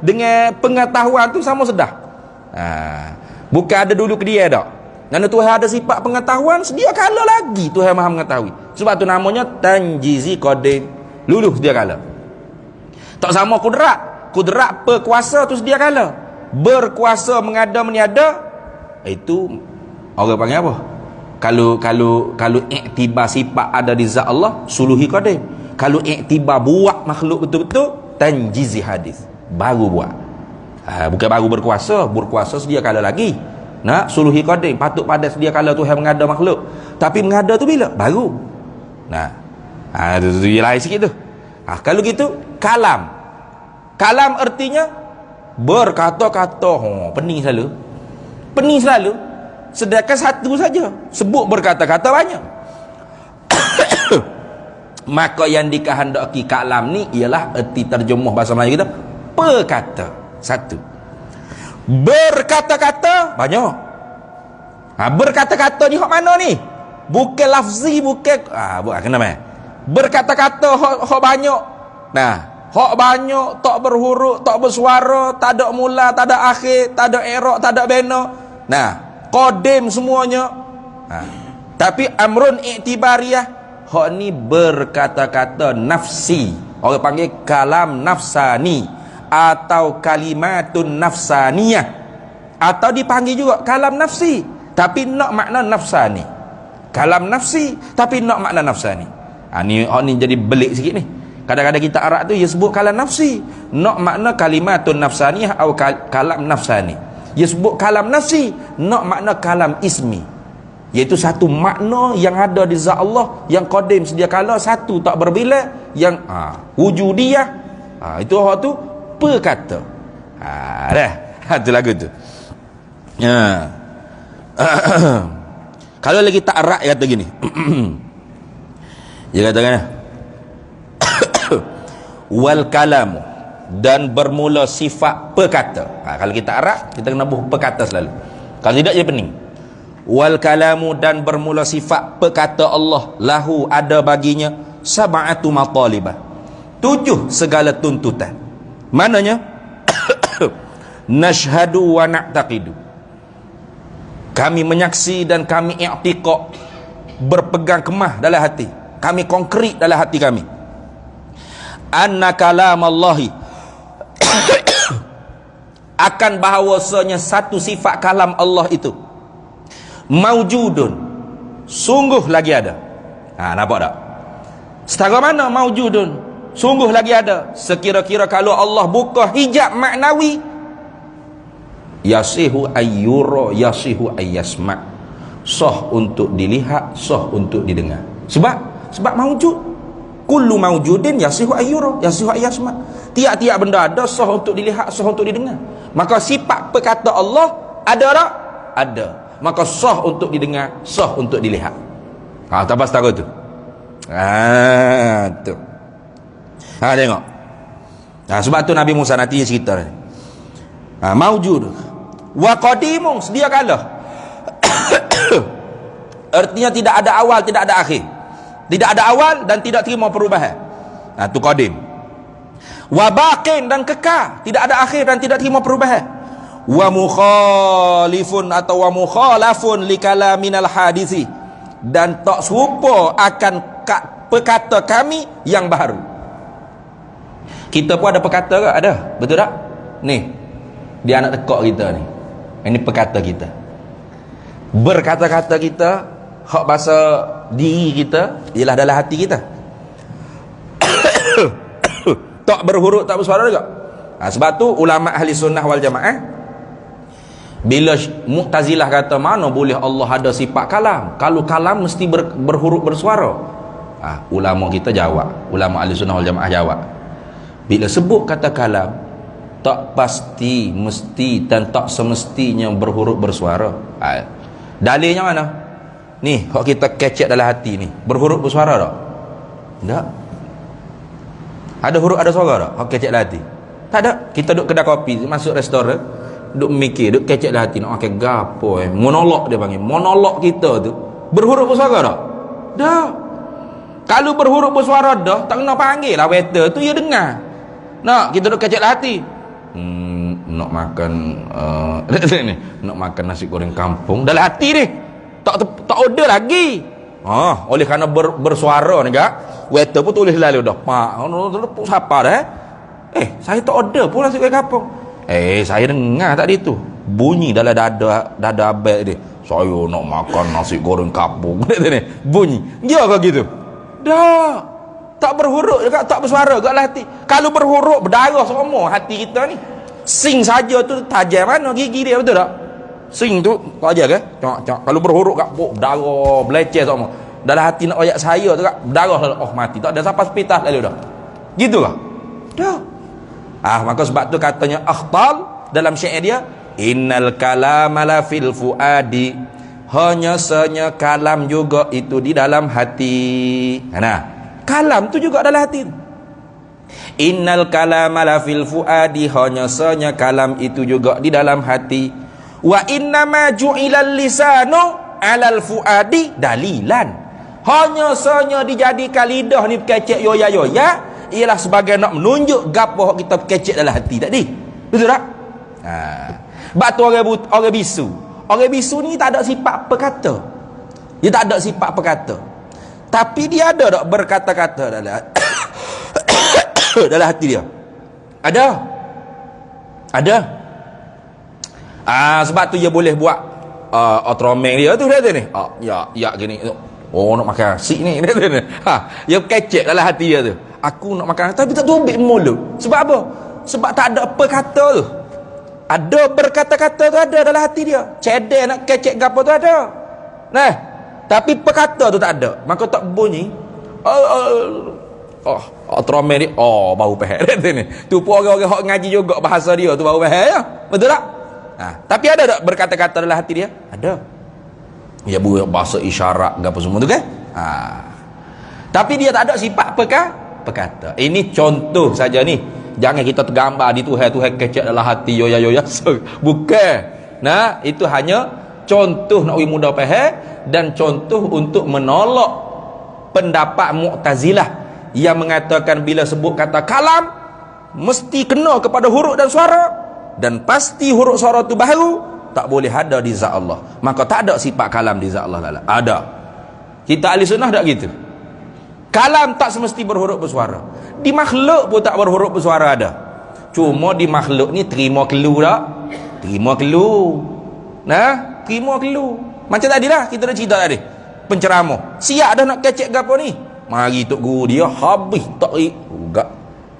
dengan pengetahuan tu sama sedah. Bukan ada dulu ke dia dak. Kerana Tuhan ada sifat pengetahuan, sedia kala lagi Tuhan Maha mengetahui. Sebab tu namanya tanjizi qadim. Luluh sedia kala. Tak sama kudrat. Kudrat perkuasa tu sedia kala. Berkuasa mengada meniada, itu orang panggil apa? Kalau iktibar sifat ada di zat Allah, suluhi qadim. Kalau iktibar buat makhluk betul-betul, tanjizi hadis. Baru buat. Bukan baru berkuasa sedia kala lagi. Nak suluhi qadim, patut pada sedia kala Tuhan mengada makhluk. Tapi mengada tu bila? Baru. Itu lain sikit tu. Kalau gitu, kalam. Kalam artinya berkata-kata. Pening selalu. Sedangkan satu saja sebut berkata-kata banyak. Maka yang dikehendaki kalam ni ialah erti terjemuh bahasa Melayu kita perkata. Satu. Berkata-kata banyak. Berkata-kata ni hak mana ni? Bukan lafzi, bukan bukan kenapa? Berkata-kata hak banyak. Nah, hak banyak, tak berhuruf, tak bersuara, tak ada mula, tak ada akhir, tak ada i'rab, tak ada bina. Nah, qadim semuanya. Tapi amrun i'tibariyah, hak ni berkata-kata nafsi. Orang panggil kalam nafsani atau kalimatun nafsaniyah, atau dipanggil juga kalam nafsi tapi nak makna nafsani. Kalam nafsi tapi nak makna nafsani. Ni jadi belik sikit ni. Kadang-kadang kita Arab tu dia sebut kalam nafsi, nak makna kalimatun nafsaniyah atau kalam nafsani. Dia sebut kalam nafsi, nak makna kalam ismi, iaitu satu makna yang ada di zat Allah yang qadim sedia kala, satu tak berbila, yang wujudiyah. Itu orang tu perkata. Dah. Itu lagu tu. Kalau lagi tak erat kata gini. Dia katakan wal kalamu, dan bermula sifat perkata. Kalau kita erat, kita kena buh perkata selalu. Kalau tidak dia pening. Wal kalamu, dan bermula sifat perkata Allah, lahu ada baginya sab'atu matalibah, 7 segala tuntutan. Maknanya nashhadu wa na'taqidu, kami menyaksi dan kami i'tiqad, berpegang kemah dalam hati kami, konkret dalam hati kami, anna kalamallahi akan bahawasanya satu sifat kalam Allah itu maujudun, sungguh lagi ada. Nampak tak? Setara mana maujudun, sungguh lagi ada? Sekira-kira kalau Allah buka hijab maknawi, yasihu ayyura yasihu ayyasma, sah untuk dilihat, sah untuk didengar. Sebab maujud. Kullu maujudin yasihu ayyura yasihu ayyasma. Tiap-tiap benda ada, sah untuk dilihat, sah untuk didengar. Maka sifat perkata Allah ada tak? Ada. Maka sah untuk didengar, sah untuk dilihat. Tak setara tu. Tu. Tengok. Sebab tu Nabi Musa nanti cerita ni. Maujud wa qadimun, sedia kala. Artinya tidak ada awal, tidak ada akhir. Tidak ada awal dan tidak terima perubahan. Tu qadim. Wa baqin, dan kekal, tidak ada akhir dan tidak terima perubahan. Wa mukhalifun atau wa mukhalafun li kalaminal hadisi, dan tak serupa akan perkata kami yang baru. Kita pun ada perkata ke? Ada. Betul tak? Ni, dia anak tekak kita ni. Ini perkata kita. Berkata-kata kita, hak bahasa diri kita ialah dalam hati kita. Tak berhuruf, tak bersuara juga. Sebab tu ulama ahli sunnah wal jamaah, bila Mu'tazilah kata mana boleh Allah ada sifat kalam, kalau kalam mesti berhuruf bersuara. Ulama kita jawab, ulama ahli sunnah wal jamaah jawab, bila sebut kata kalam, tak pasti, mesti dan tak semestinya berhuruf bersuara. Dalilnya mana? Ni, hak kita kecek dalam hati ni, berhuruf bersuara tak? Tak. Ada huruf, ada suara tak? Hak kecek dalam hati? Tak ada. Kita duduk kedai kopi, masuk restoran, duduk mikir, duduk kecek dalam hati, nak makan gapo monolog dia panggil. Monolog kita tu berhuruf bersuara tak? Tak. Kalau berhuruf bersuara dah, tak kena panggil lah waiter tu, dia dengar. Nak, kita duduk kecek dalam hati. Nak makan nak makan nasi goreng kampung dalam hati ni. Tak order lagi. Oleh kerana bersuara ni kak, waiter pun tulis lalu dah, pak siapa dah saya tak order pun nasi goreng kampung. Saya dengar tadi tu bunyi dalam dada abang dia, saya nak makan nasi goreng kampung. Bunyi dia ke gitu? Dah, tak berhuruf juga, tak bersuara kat hati. Kalau berhuruf berdarah semua hati kita ni. Sing saja tu tajam mana gigi dia, betul tak? Sing tu aja ke? Cak. Kalau berhuruf kat berdarah, beleceh semua. Dalam hati nak ayat saya tu kat berdarah, mati. Tak ada siapa hospital lalu dah. Gitu kah? Dah. Maka sebab tu katanya Akhtal dalam syair dia, innal kalama la fil fuadi, hanya senya kalam juga itu di dalam hati. kalam tu juga dalam hati tu. Innal kalama la fil fuadi, hanya sanya kalam itu juga di dalam hati. Wa innama ju'ilal lisanu alal fuadi dalilan, hanya sanya dijadikan lidah ni kecek yoya ialah sebagai nak menunjuk gapo kita kecek dalam hati tadi. Betul tak? Sebab tu orang bisu ni tak ada sifat perkata. Dia tak ada sifat perkata. Tapi dia ada tak berkata-kata dalam dalam hati dia? Ada. Sebab tu dia boleh buat otromeng dia tu ni. Ya gini. Oh, nak makan nasi ni. Dia kecek dalam hati dia tu. Aku nak makan, tapi tak tobek mulut. Sebab apa? Sebab tak ada perkata tu. Ada berkata-kata tu ada dalam hati dia. Cedek nak kecek gapo tu ada. Nah, tapi perkata tu tak ada. Maka tak bunyi. Tromel ni bau pehek ni. Tu pun orang-orang hok ngaji juga bahasa dia tu bau pehek ya. Betul tak? Tapi ada tak berkata-kata dalam hati dia? Ada. Ya buat bahasa isyarat gapo semua tu kan? Tapi dia tak ada sifat perkata. Ini contoh saja ni. Jangan kita tergambar di Tuhan kecek dalam hati yoya. Bukan. Nah, itu hanya contoh nak mudah faham dan contoh untuk menolak pendapat Mu'tazilah yang mengatakan bila sebut kata kalam mesti kena kepada huruf dan suara, dan pasti huruf suara tu baru tak boleh ada di zat Allah. Maka tak ada sifat kalam di zat Allah. Ada. Kita ahli sunnah tak gitu. Kalam tak semesti berhuruf bersuara. Di makhluk pun tak berhuruf bersuara ada. Cuma di makhluk ni terima clue tak? Terima clue. Nah, terima clue. Macam tadilah kita dah cerita tadi. Penceramah. Siap dah nak kecek gapo ni. Mari tok guru dia habis tak enggak.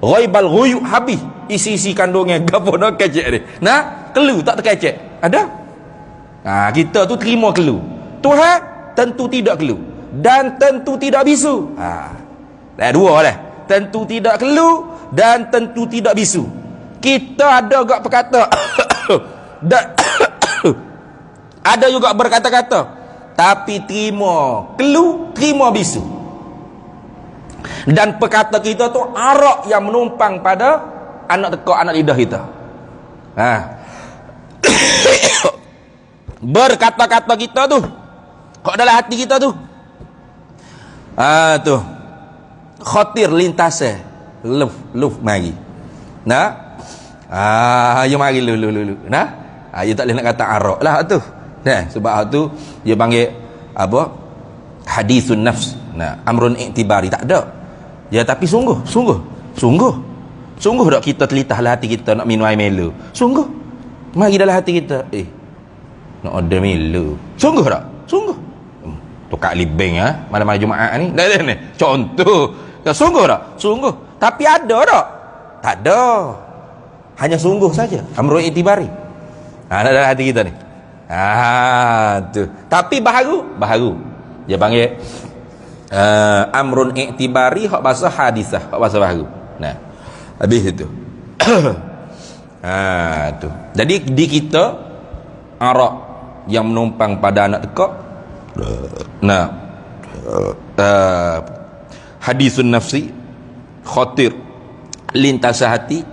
Ghaibal ghuyub habis. Isi-isi kandungnya gapo nak kecek dia. Nah, clue tak terkecek. Ada? Kita tu terima clue. Tuhan tentu tidak clue. Dan tentu tidak bisu. Dah dua lah. Tentu tidak kelu dan tentu tidak bisu. Kita ada juga perkata dan ada juga berkata-kata, tapi terima kelu, terima bisu. Dan perkata kita tu arak yang menumpang pada anak tekak, anak lidah kita. Berkata-kata kita tu kok dalam hati kita tu tu khatir lintasnya luf mari. Nah, you mari lu. Nah, you tak boleh nak kata arak lah tu. Nah, sebab tu dia panggil apa? Hadisun nafs. Nah, amrun i'tibari tak ada. Ya, tapi sungguh tak kita telitahlah hati kita nak minum air melo. Sungguh. Mari dalam hati kita, nak order melo. Sungguh tak? Sungguh. Tukar libeng malam-malam Jumaat ni. Dah ni. Contoh. Sungguh tak? Sungguh. Tapi ada tak? Tak ada. Hanya sungguh saja. Amrun i'tibari. Dalam hati kita ni. Tu. Tapi baharu. Dia panggil amrun i'tibari hak bahasa hadisah, hak bahasa baharu. Nah. Habis itu. Tu. Jadi di kita arak yang menumpang pada anak tekak. Nah, hadisun nafsi khatir lintas hati,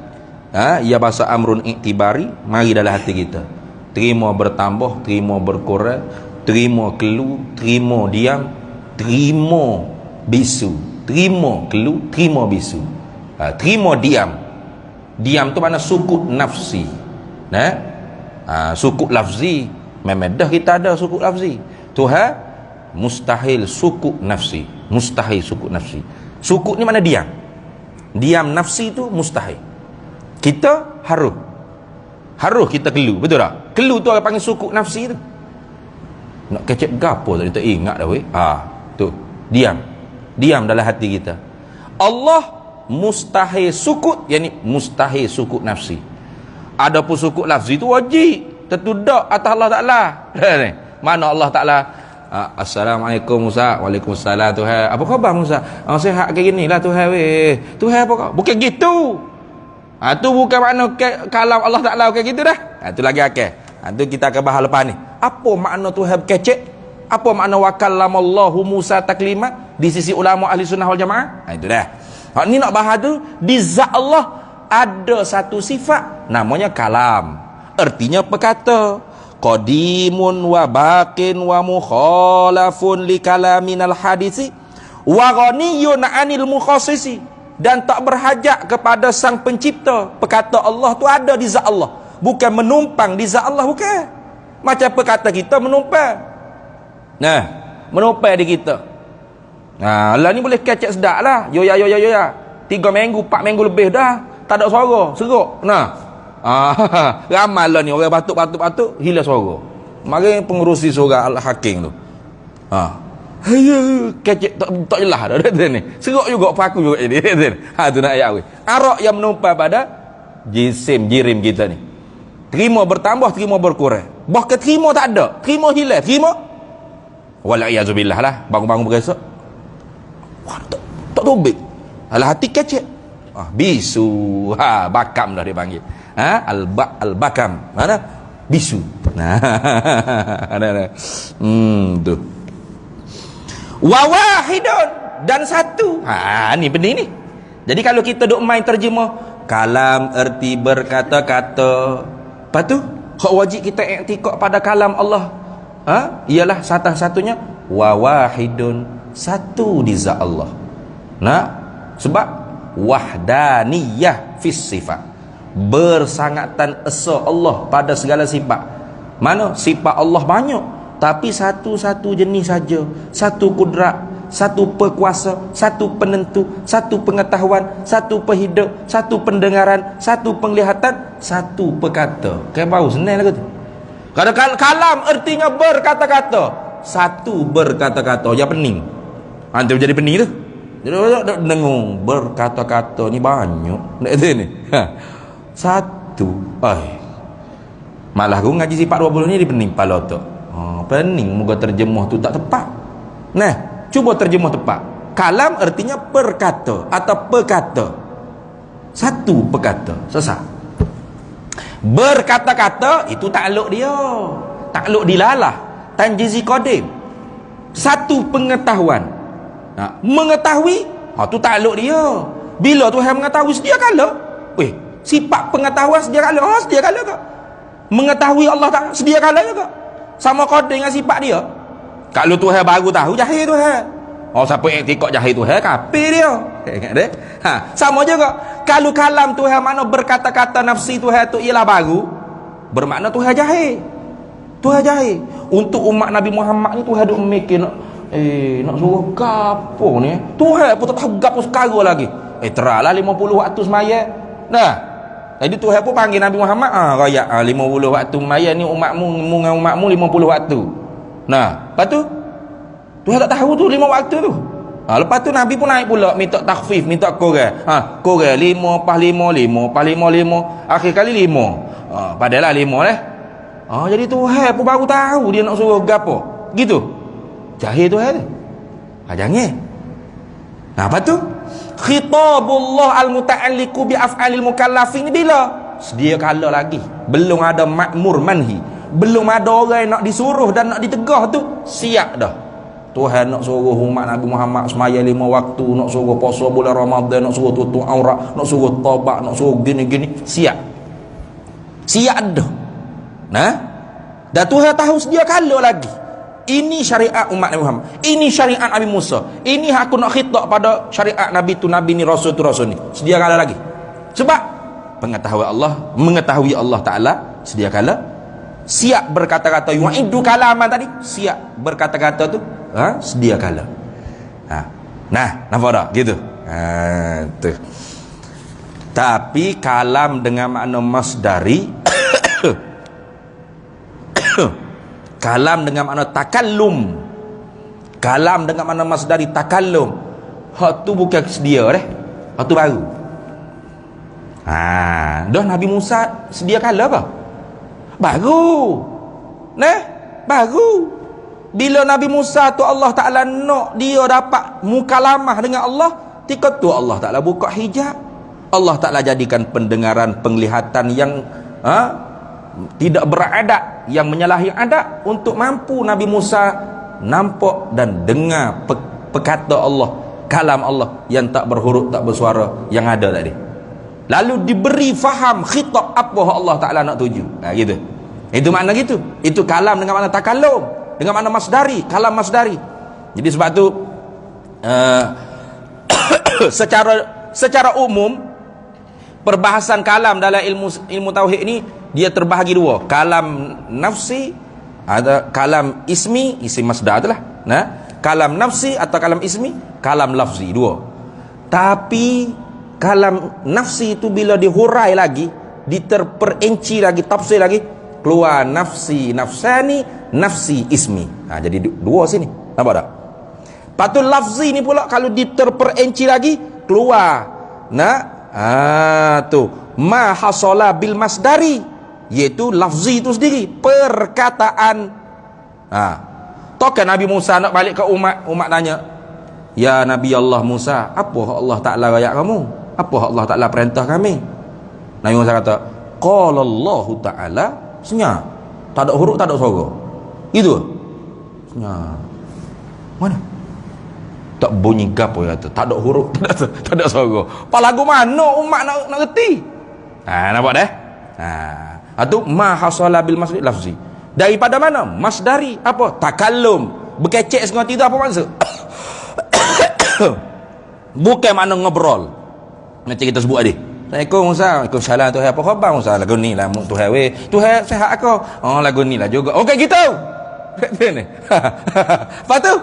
ia bahasa amrun i'tibari, mari dalam hati kita. Terima bertambah, terima berkurang, terima kelu, terima diam, terima bisu, terima kelu, terima bisu. Terima diam. Diam tu mana sukut nafsi. Sukut lafzi. Memang dah kita ada sukut lafzi. Tuhan mustahil sukut nafsi. Mustahil sukut nafsi. Sukut ni mana diam. Diam nafsi tu mustahil. Kita harus kita kelu. Betul tak? Kelu tu orang panggil sukut nafsi tu. Nak kecek gapo tadi tak ingat dah weh. Tu. Diam dalam hati kita. Allah mustahil sukut, yakni mustahil sukut nafsi. Adapun sukut lafzi tu wajib. Tertudak atas Allah Ta'ala. Mana Allah Ta'ala? Assalamualaikum Musa. Waalaikumsalam Tuhan. Apa khabar Musa? Sihat kayak gini lah Tuhan weh. Tuhan apa kau? Bukan gitu. Tu bukan makna kalam Allah Ta'ala kayak gitu dah. Tu lagi akal. Tu kita akan bahas lepas ni. Apa makna Tuhan kecek? Apa makna wa kallamallahu Musa taklimat? di sisi ulama ahli sunnah wal jamaah? Itu dah. Ni nak bahas tu, di zat Allah ada satu sifat namanya kalam. Artinya perkata. Qadimun wa baqin wa mukhalafun li kalaminal hadisi wa ghaniyun 'anil mukhassisi, dan tak berhajat kepada sang pencipta. Perkata Allah tu ada di zat Allah, bukan menumpang di zat Allah, bukan. Macam perkata kita menumpang. Nah, menumpang di kita. Nah, lah ni boleh kecek sedap lah. Yo ya 3 minggu 4 minggu lebih dah tak ada suara, seruk. Nah, ramai lah ni orang batuk hilang suara. Mari pengurusi surah Al-Hakim tu. Kecek tak jelas dah ni. Seruk juga paku juga ini. Tu nak ayat we. Arak yang menumpang pada jirim kita ni. Terima bertambah, terima berkurang. Bahkan terima tak ada, terima hilang, terima wal-iazubillah lah, bangun-bangun beresok. Wah, tak tobek. Alah hati kecek. Bisu. Bakam dah dia panggil. Al-bakam. Mana? Bisu. Nah. Tu. Wa wahidun, dan satu. Ni benda ni. Jadi kalau kita duk main terjemah kalam erti berkata-kata, lepas tu hak wajib kita i'tikad pada kalam Allah. Ialah satu-satunya wa wahidun, satu di zat Allah. Nah, sebab wahdaniyah fis sifat, bersangatan esa Allah pada segala sifat. Mana sifat Allah banyak, tapi satu-satu jenis saja, satu kudrat, satu perkuasa, satu penentu, satu pengetahuan, satu perhidup, satu pendengaran, satu penglihatan, satu perkata. Kayak bau senang lah tu. Kadang kalam artinya berkata-kata, satu berkata-kata, ya pening. Antum jadi pening tu. Jadi dengung berkata-kata ni banyak. Nak ada ni. Satu. Malah aku ngaji sifat 20 ni dia pening kepala tu. Pening muka terjemah tu tak tepat. Nah, cuba terjemah tepat. Kalam artinya perkata atau perkata. Satu perkata, sesat. Berkata-kata itu takluk dia. Takluk dilalah. Tanjizi qadim. Satu pengetahuan. Mengetahui, tu takluk dia. Bila Tuhan mengetahui sedia kala, sifat pengetahuan sedia kala, sedia kala ke? Mengetahui Allah tak sedia kala ke? Sama qadim dengan sifat dia. Kalau Tuhan baru tahu, jahil Tuhan. Siapa i'tikad jahil Tuhan, kafir dia. Ingat deh. Sama juga. Kalau kalam Tuhan makna berkata-kata nafsi Tuhan tu ialah baru, bermakna Tuhan jahil. Tuhan jahil. Untuk umat Nabi Muhammad ni Tuhan duk memikir nak suruh gapo ni. Tuhan pun tak tahu gapo sekarang lagi. Teralah 50 waktu semaya. Nah. Jadi Tuhan pun panggil Nabi Muhammad, raya 50 waktu semaya ni umatmu dengan umatmu 50 waktu. Nah, lepas tu Tuhan tak tahu tu 5 waktu tu. Lepas tu Nabi pun naik pula minta takhfif, minta kurang. Kurang 5 pas 5, 5 pas 5, 5. Akhir kali 5. Padalah 5 lah. Jadi Tuhan pun baru tahu dia nak suruh gapo. Gitu. Jahil Tuhan tu. Jangan. Apa tu? Khitabullah al-muta'alliqu bi af'alil mukallafin bila? Sedia kala lagi. Belum ada makmur manhi. Belum ada orang yang nak disuruh dan nak ditegah tu, siap dah. Tuhan nak suruh umat Nabi Muhammad semaya 5 waktu, nak suruh puasa bulan Ramadan, nak suruh tutup aurat, nak suruh taubat, nak suruh gini-gini, siap. Siap dah. Nah? Dan Tuhan tahu sedia kala lagi. Ini syariat umat Nabi Muhammad. Ini syariat Nabi Musa. Ini aku nak khitab pada syariat Nabi tu, Nabi ni, Rasul tu, Rasul ni. Sedia kala lagi. Sebab pengetahuan Allah, mengetahui Allah Ta'ala sedia kala, siap berkata-kata, yu'idu kalaman tadi, siap berkata-kata tu, sedia kala. Nah, nampak tak? Gitu. Tu. Tapi kalam dengan makna masdari kalam dengan makna takallum, kalam dengan makna masdari takallum, hak tu bukan sedia dah, hak tu baru. Dah Nabi Musa sedia kala apa? Baru. Nah, baru. Bila Nabi Musa tu Allah Ta'ala nak dia dapat mukalamah dengan Allah, ketika tu Allah Ta'ala buka hijab. Allah Ta'ala jadikan pendengaran, penglihatan yang tidak beradab, yang menyalahi adab, untuk mampu Nabi Musa nampak dan dengar perkata Allah, kalam Allah yang tak berhuruf, tak bersuara, yang ada tadi. Lalu diberi faham khitab apa Allah Ta'ala nak tuju. Gitu. Itu makna gitu. Itu kalam dengan makna takallum, dengan makna masdari, kalam masdari. Jadi sebab tu secara umum perbahasan kalam dalam ilmu tauhid ni dia terbahagi dua. Kalam nafsi, ada kalam ismi, isim masdar itulah. Kalam nafsi atau kalam ismi, kalam lafzi, dua. Tapi kalam nafsi itu bila dihurai lagi, diterperinci lagi, tafsir lagi, keluar nafsi nafsani, nafsi ismi. Jadi dua sini. Nampak tak? Patut lafzi ni pula kalau diterperinci lagi, keluar tu ma hasala bil masdari, iaitu lafzi itu sendiri, perkataan. Tokan Nabi Musa nak balik ke umat tanya, ya Nabi Allah Musa, apa Allah Ta'ala rakyat kamu? Apa Allah Ta'ala perintah kami? Nabi Musa kata, qala Allah Ta'ala, senyap, tak ada huruf, tak ada suara. Itu senyap. Mana? Tak bunyi gapo kata, tak ada huruf, tak ada suara. Apa lagu mana umat nak reti? Nampak dah? Itu ma hasala bil masdari lafzi. Daripada mana? Masdari. Apa? Takallum. Berkecek setengah tiga apa maksud? Bukan makna ngobrol. Macam kita sebut tadi. Assalamualaikum Musa. Waalaikumsalam Tuhan. Apa khabar Musa? Lagu ni lah Tuhan weh. Tuhan sihat aku. Oh lagu ni lah juga. Okey gitu. Lepas tu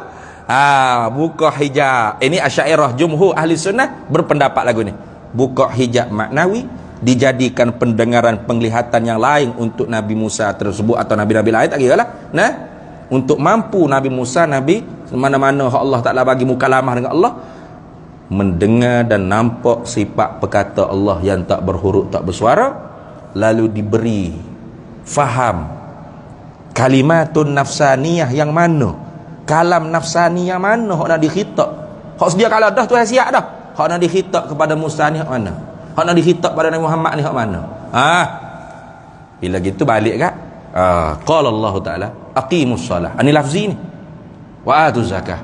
buka hijab. Ini Asy'ariyah jumhur ahli sunnah berpendapat lagu ni. Buka hijab maknawi, dijadikan pendengaran penglihatan yang lain untuk Nabi Musa tersebut atau nabi-nabi lain, tak kira lah. Untuk mampu Nabi Musa, Nabi mana-mana Allah Ta'ala bagi mukalamah dengan Allah, mendengar dan nampak sifat perkata Allah yang tak berhuruf, tak bersuara, lalu diberi faham kalimatun nafsaniyah yang mana, kalam nafsani yang mana hak nak dikhitab. Hak sedia kalau dah tu siap dah. Hak nak dikhitab kepada Musa ni hak mana? Hak nak dikhitab pada Nabi Muhammad ni hak mana? Bila gitu balik kat qala Allah Ta'ala aqimus salah. Ini lafzi ni. Wa atuz zakah.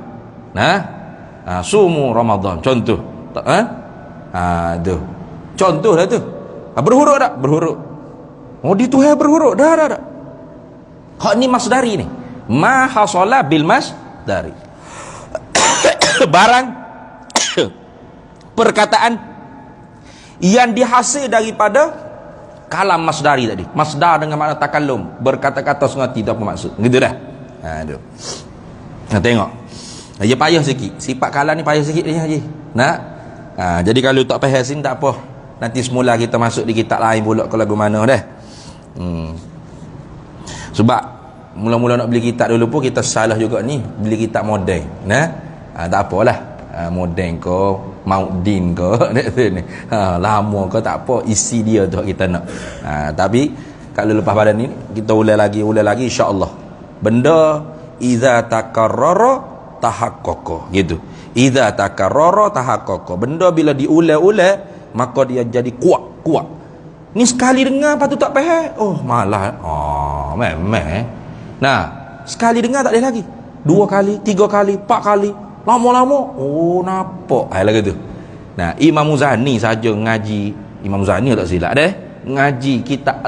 Sumu Ramadan. Contoh. Tu. Contoh dah tu. Berhuruf tak? Berhuruf. Oh di Tuhan berhuruf. Dah. Hak ni masdari ni. Ma hasala bil masdari. Barang perkataan yang dihasil daripada kalam masdari tadi. Masdar dengan makna takallum, berkata-kata setengah tidak apa maksud. Gitu dah. Tengok. Dia payah sikit. Sifat kalam ni payah sikit dia haji. Jadi kalau tak faham sini tak apa. Nanti semula kita masuk di kitab lain pula ke lagu mana dah. Sebab mula-mula nak beli kitab dulu pun kita salah juga ni, beli kitab moden. Tak apalah. Moden ke Maudin ke lama ke tak apa, isi dia tu kita nak. Tapi kalau lepas pada ni kita ulang lagi insya-Allah. Benda iza takarrara tahaqqaqa, gitu. Iza takarrara tahaqqaqa, benda bila diulang-ulang maka dia jadi kuat. Ni sekali dengar lepas tu tak faham, oh malah memang. Sekali dengar tak boleh lagi, 2 kali, 3 kali, 4 kali, lama-lama nampak lagu tu. Imam Muzani saja ngaji, Imam Muzani tak silap deh, ngaji kitab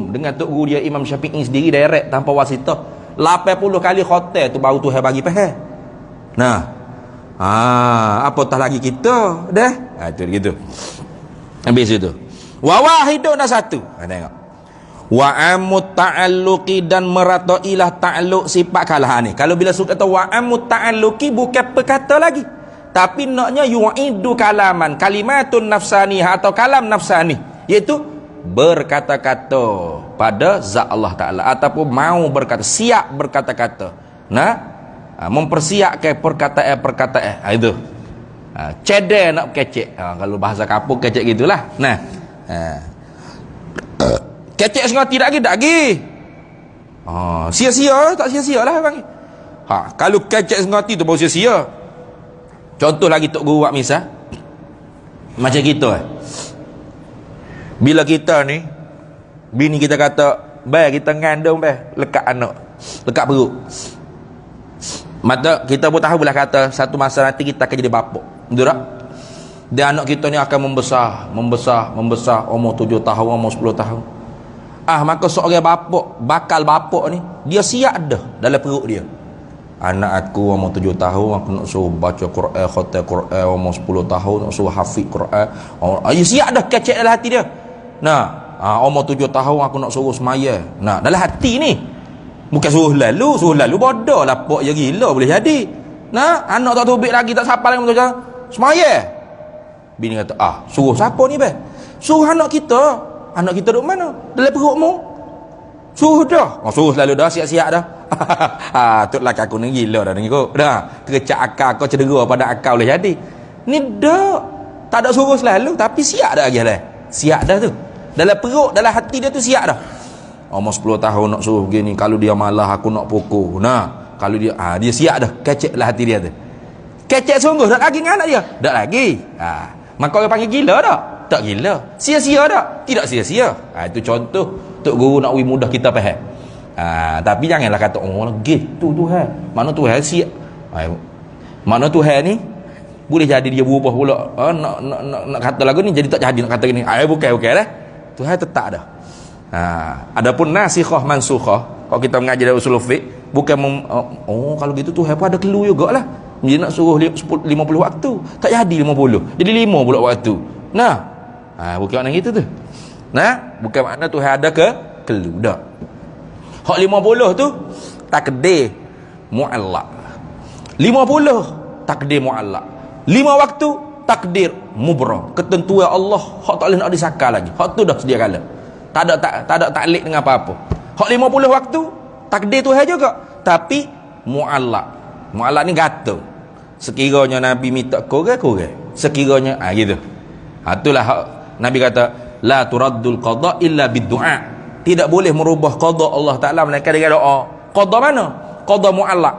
dengan tok guru dia Imam Syafi'i sendiri direct tanpa wasitah 80 kali khotel tu baru Tuhan bagi faham. Apatah lagi kita dah. Itu gitu. Habis itu. Wa wahidun satu. Tengok. Wa amut ta'alluqi, dan meratailah ta'alluq sifat kalah ni. Kalau bila suka kata wa amut ta'alluqi bukan perkata lagi, tapi naknya yu'idu kalaman, kalimatun nafsaniyah atau kalam nafsani, iaitu berkata-kata pada zat Allah Ta'ala, ataupun mau berkata, siap berkata-kata, mempersiapkan perkataan. Itu cedek nak kecek. Kalau bahasa kampung kecek gitulah. Kecek setengah tidak lagi. Sia-sia, tak sia-sia lah bang. Kalau kecek setengah tu baru sia-sia. Contoh lagi tok guru buat misal macam kita bila kita ni bini kita kata, "Bai kita ngandung bai, lekat anak, lekat perut." Mata kita pun tahu belah kata satu masa nanti kita akan jadi bapa. Betul tak? Dan anak kita ni akan membesar umur 7 tahun, umur 10 tahun. Maka seorang bapa, bakal bapa ni, dia siap dah dalam perut dia. Anak aku umur 7 tahun, aku nak suruh baca Quran, khatam Quran. Umur 10 tahun nak suruh hafiz Quran. Dia siap dah kecek dalam hati dia. Nah, umur 7 tahun aku nak suruh semaya. Nah, dalam hati ni. Bukan suruh lalu bodoh lah, pok je gila boleh jadi. Nah, anak tak tubik lagi, tak siapa lagi macam semaya. Bini kata, suruh siapa ni be? Suruh anak kita duduk mana? Dalam perutmu. Suruh dah. Suruh selalu dah, siap-siap dah. Tuk laki aku ni gila dah dengar. Dah, kecak akal kau cedera pada akal boleh jadi. Ni dah tak ada suruh selalu, tapi siap dah lagi lah. Siap dah tu. Dalam perut, dalam hati dia tu siap dah. Umur 10 tahun nak suruh begini, kalau dia malah aku nak pukul. Nah, kalau dia dia siap dah, kecek lah hati dia tu. Kecek sungguh, tak lagi dengan anak dia. Tak lagi. Maka orang panggil gila tak? Tak gila. Sia-sia tak? Tidak sia-sia. Itu contoh Tok Guru nak bagi mudah kita faham. Tapi janganlah kata gitu Tuhan. Mana Tuhan siap. Mana Tuhan ni boleh jadi dia berubah pula. Nak kata lagu ni jadi tak jadi nak kata gini. Bukan lah. Tuhan tetap dah. Adapun nasikhah mansukhah, kalau kita mengajar dari usul fiqh, bukan kalau gitu Tuhan pun ada kelu jugalah. Dia nak suruh 50 waktu, tak jadi 50, jadi 5 pula waktu. Nah, bukan makna gitu tu. Nah, bukan makna Tuhan ada kelu dak. Hak 50 tu takdir muallaq. 50 takdir muallaq. 5 waktu takdir mubram. Ketentuan Allah hak tak boleh nak disakal lagi. Hak tu dah sedia kala. Tak ada taklid dengan apa-apa. Hak 50 waktu takdir Tuhan juga, tapi muallaq. Muallaq ni gantung. Sekiranya Nabi minta korang. Sekiranya gitu. Itulah hak Nabi kata la turaddul qada illa bid-du'a. Tidak boleh merubah qada Allah Taala melainkan dengan doa. Qada mana? Qada muallaq.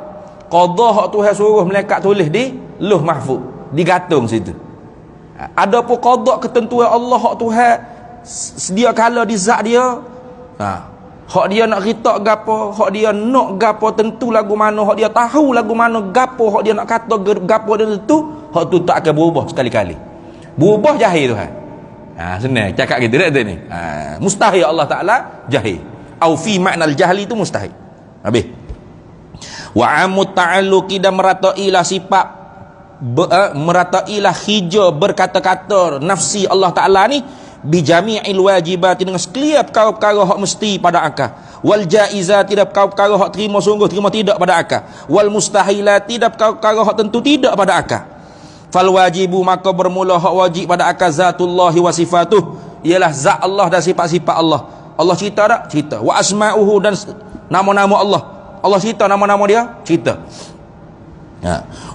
Qada hak Tuhan suruh malaikat tulis di Lauh Mahfuz, digantung situ. Adapun qada ketentuan Allah hak Tuhan sedia kala di zat dia. Hak dia nak ritak gapo, hak dia nak gapo tentu lagu mana, hak dia tahu lagu mana gapo, hak dia nak kata gapo dia tentu, hak tu tak akan berubah sekali-kali. Berubah jahil Tuhan. Senang cakap gitu dah ni. Mustahil Allah Taala jahil. Au fi maknal jahli itu mustahil. Habis. Wa amut ta'alluqi dan meratailah sifat meratailah hija berkata-kata nafsi Allah Taala ni bi jami'il wajibat, dengan setiap perkara hak mesti pada akal, wal jaizat, tidak perkara hak terima sungguh terima tidak pada akal, wal mustahilat, tidak perkara hak tentu tidak pada akal. Fal wajibu, maka bermula hak wajib pada akal zatullahi wa sifatuh, ialah zat Allah dan sifat-sifat Allah. Allah cerita tak? Cerita. Wa asma'uhu, dan nama-nama Allah. Allah cerita nama-nama dia? Cerita.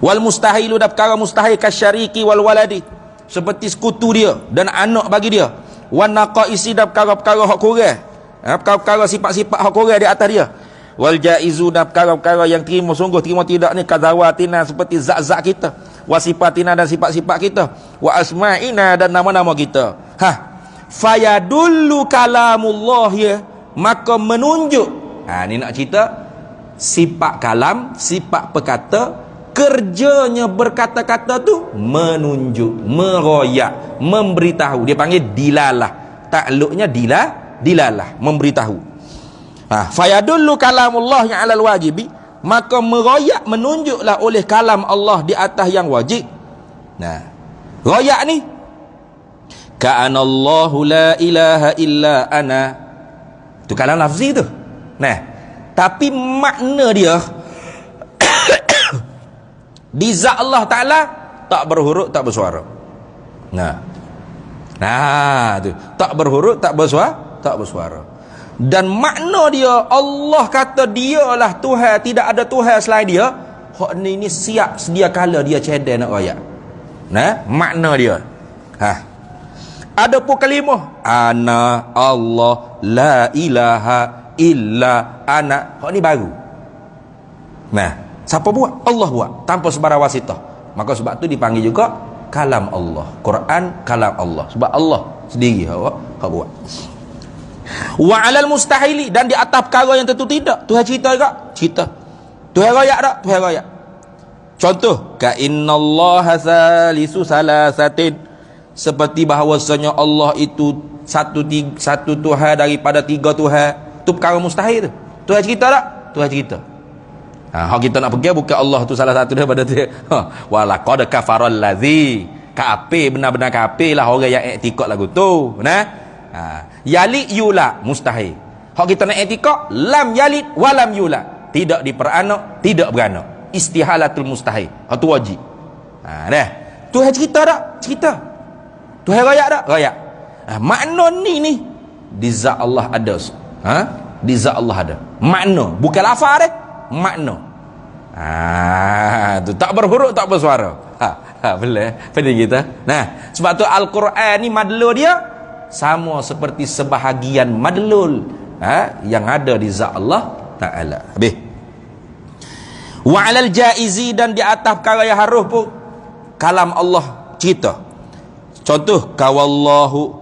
Wal mustahilu, dan perkara mustahil kasyariki wal waladi, seperti sekutu dia dan anak bagi dia. Wan naqaisi, dan perkara-perkara hak kurang, perkara-perkara sifat-sifat hak kurang di atas dia. Wal jaizu, dan perkara-perkara yang terima sungguh terima tidak ni, kazawatina, seperti zat-zat kita, wa sifatina, dan sifat-sifat kita, wa asma'ina, dan nama-nama kita. Fayadullu kalamullah, ya, maka menunjuk. Ni nak cerita sifat kalam, sifat perkata. Kerjanya berkata-kata tu menunjuk, meroyak, memberitahu. Dia panggil dilalah. Takluknya dilalah, memberitahu. Fayadullu kalamullah yang alal wajibi, maka meroyak, menunjuklah oleh kalam Allah di atas yang wajib. Royak ni ka'anallahu la ilaha illa ana. Tu kalam lafzi tu. Tapi makna dia di zat Allah Ta'ala tak berhuruf, tak bersuara. Tu tak berhuruf, tak bersuara. Dan makna dia, Allah kata dialah Tuhan, tidak ada Tuhan selain dia. Hak ni siap sedia kala dia cedek nak royak. Makna dia. Ada pun kalimah ana Allah la ilaha illa ana. Hak ni baru. Siapa buat? Allah buat, tanpa sebarang wasitah. Maka sebab tu dipanggil juga kalam Allah. Quran kalam Allah, sebab Allah sendiri hak buat. Wa alal mustahili, dan di atas perkara yang tentu tidak. Tuhan cerita juga? Cerita. Tuhan royak tak? Tuhan royak. Contoh, ka innallaha salisu salasatin, seperti bahawasanya Allah itu satu Tuhan daripada tiga Tuhan. Tu perkara mustahil tu. Tuhan cerita tak? Tuhan cerita. Hak kita nak pergi bukan Allah tu salah satu daripada tu. Walaqad kafaral ladzi, kafir, benar-benar kafir lah orang yang i'tikad lagu tu. Yalid yula mustahil. Hak kita nak i'tikad lam yalid wa lam yula, tidak diperanak, tidak beranak. Istihalatul mustahil. Hak tu wajib. Dah. Tuhan cerita tak? Cerita. Tuhan rayak tak? Rayak. Makna ni di zat Allah ada. Di zat Allah ada. Makna, bukan lafaz dah. Makna. Tu tak berhuruf, tak bersuara. Boleh kita. Nah, sebab tu Al-Quran ni madlul dia sama seperti sebahagian madlul yang ada di zat Allah Ta'ala. Habis. Wa 'alal jaizi, dan di atas perkara yang harus pun kalam Allah cerita. Contoh, kawallahu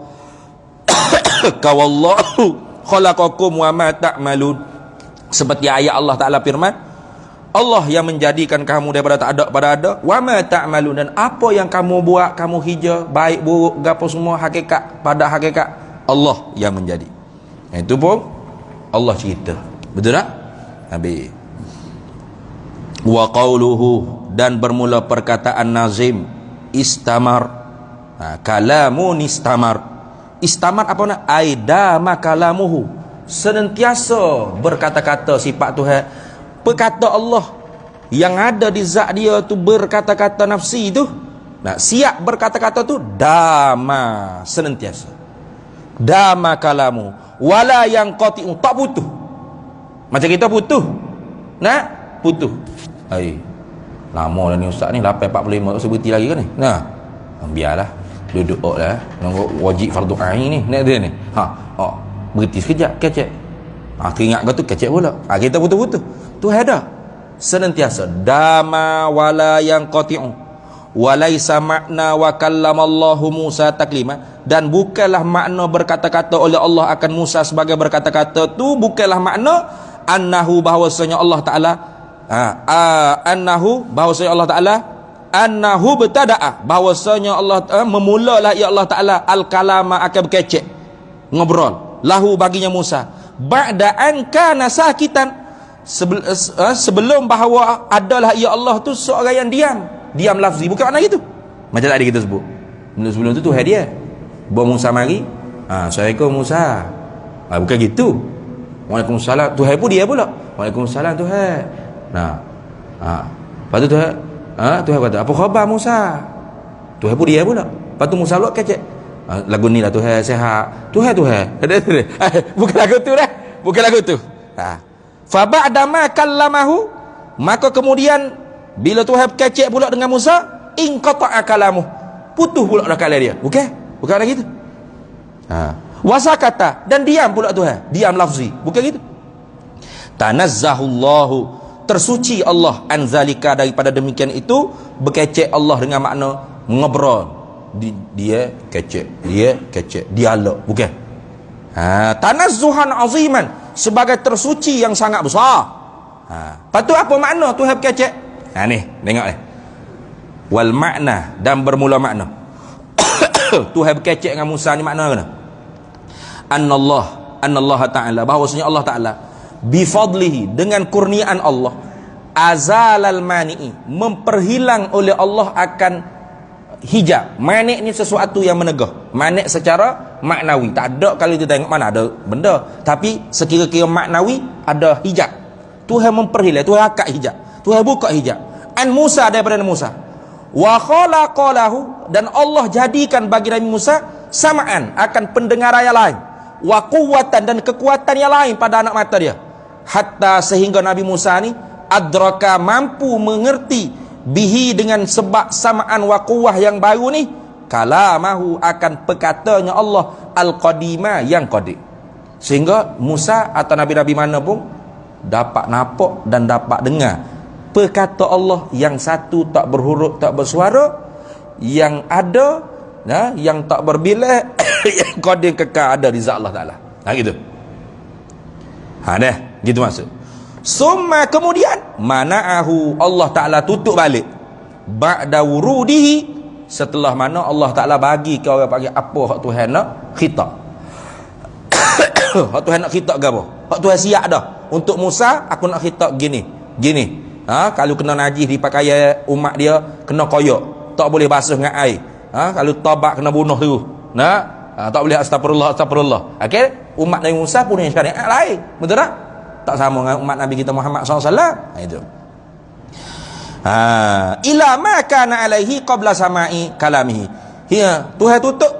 khalaqakum wa ma ta'malun. Seperti ayat Allah Ta'ala firman, Allah yang menjadikan kamu daripada tak ada pada ada, wa ma ta'malun, dan apa yang kamu buat, kamu hija, baik buruk gapo semua, hakikat pada hakikat Allah yang menjadi. Itu pun Allah cerita. Betul tak? Habis. Wa qauluhu, dan bermula perkataan nazim istamar. Kalamun istamar. Istamar apa nak? Aidama kalamuhu, senantiasa berkata-kata sifat Tuhan. Perkata Allah yang ada di zat dia tu berkata-kata nafsi tu, siap berkata-kata tu dama, senantiasa. Dama kalamu wala yang qati'u, tak putus. Macam kita putus. Putus. Lama dah ni ustaz ni, 8.45 tak seberti lagi kan ni. Biarlah, duduk lah. Wajib fardu ain ni. Dia ni. Berhenti sekejap, kecek. Teringat kau tu kecek pula. Kita putus-putus. Tu ada senantiasa dama wala yang qati'u walaisa makna wa kallamallahu Musa taklima, dan bukanlah makna berkata-kata oleh Allah akan Musa sebagai berkata-kata tu bukanlah makna annahu, bahawasanya Allah Ta'ala annahu, bahawasanya Allah Ta'ala annahu bertada'a, bahawasanya Allah memulalah ya Allah Ta'ala al-kalama akan berkecek ngobrol lahu baginya Musa ba'da an kana sakitan, sebelum bahawa adalah ya Allah tu seorang yang diam lafzi, bukan makna gitu. Macam tadi kita sebut sebelum tu Tuhan dia bawa Musa mari, Assalamualaikum Musa, bukan gitu. Waalaikumsalam, Tuhan pun dia pula, Waalaikumsalam Tuhan. Lepas tu Tuhan Tuhan kata, apa khabar Musa? Tuhan pun dia pula. Lepas tu Musa luat kecek, lagu ni lah Tuhan sihat, Tuhan bukan lagu tu dah, bukan lagu tu. Fa ba'da ma kallamahu, maka kemudian bila Tuhan kecek pula dengan Musa, inqata'a kalamuh, putus pula dah kalam dia. Bukan lagi gitu. Wasakata, dan diam pula Tuhan, diam lafzi, bukan gitu. Tanazzahullahu, tersuci Allah anzalika, daripada demikian itu berkecek Allah dengan makna ngobrol. Dia kecek, dialog, bukan. Tanazzuhan aziman, sebagai tersuci yang sangat besar. Lepas tu apa makna Tuhan berkecek? Ni tengok ni, wal makna, dan bermula makna. Tuhan berkecek dengan Musa ni makna mana? Annallah Ta'ala, bahawasanya Allah Ta'ala bifadlihi, dengan kurniaan Allah, azalal mani'i, memperhilang oleh Allah akan hijab. Manik ni sesuatu yang menegah, manik secara maknawi. Tak ada kalau kita tengok mana ada benda, tapi sekira-kira maknawi ada hijab. Tuhan memperhilang, Tuhan akad hijab, Tuhan buka hijab an Musa, daripada Musa. Wa khalaqalahu, dan Allah jadikan bagi Nabi Musa sama'an, akan pendengaran yang lain, wa quwwatan, dan kekuatan yang lain pada anak mata dia, hatta sehingga Nabi Musa ni adraka, mampu mengerti, bihi, dengan sebab samaan wa quwwah yang baru ni, kalamahu, akan perkatanya Allah al-qadima, yang qadim. Sehingga Musa atau nabi-nabi mana pun dapat nampak dan dapat dengar perkata Allah yang satu, tak berhuruf, tak bersuara, yang ada, yang tak berbilah, yang qadim, kekal ada di zat Allah Ta'ala. Gitu. Dah gitu maksud. Summa kemudian mana'ahu, Allah Ta'ala tutup balik ba'da wurudihi, setelah mana Allah Ta'ala bagi ke orang panggil apa hak Tuhan nak khitab. Hak Tuhan nak khitab ke apa? Hak Tuhan siap dah. Untuk Musa, aku nak khitab gini. Kalau kena najis di pakaian umat dia, kena koyak, tak boleh basuh dengan air. Kalau tabat kena bunuh tu. Tak boleh astagfirullah. Okey, umat Nabi Musa punya syariat lain. Betul tak? Tak sama dengan umat Nabi kita Muhammad SAW. Itu. Ila ma kana alaihi qabla sama'i kalamihi. Tuhan tutup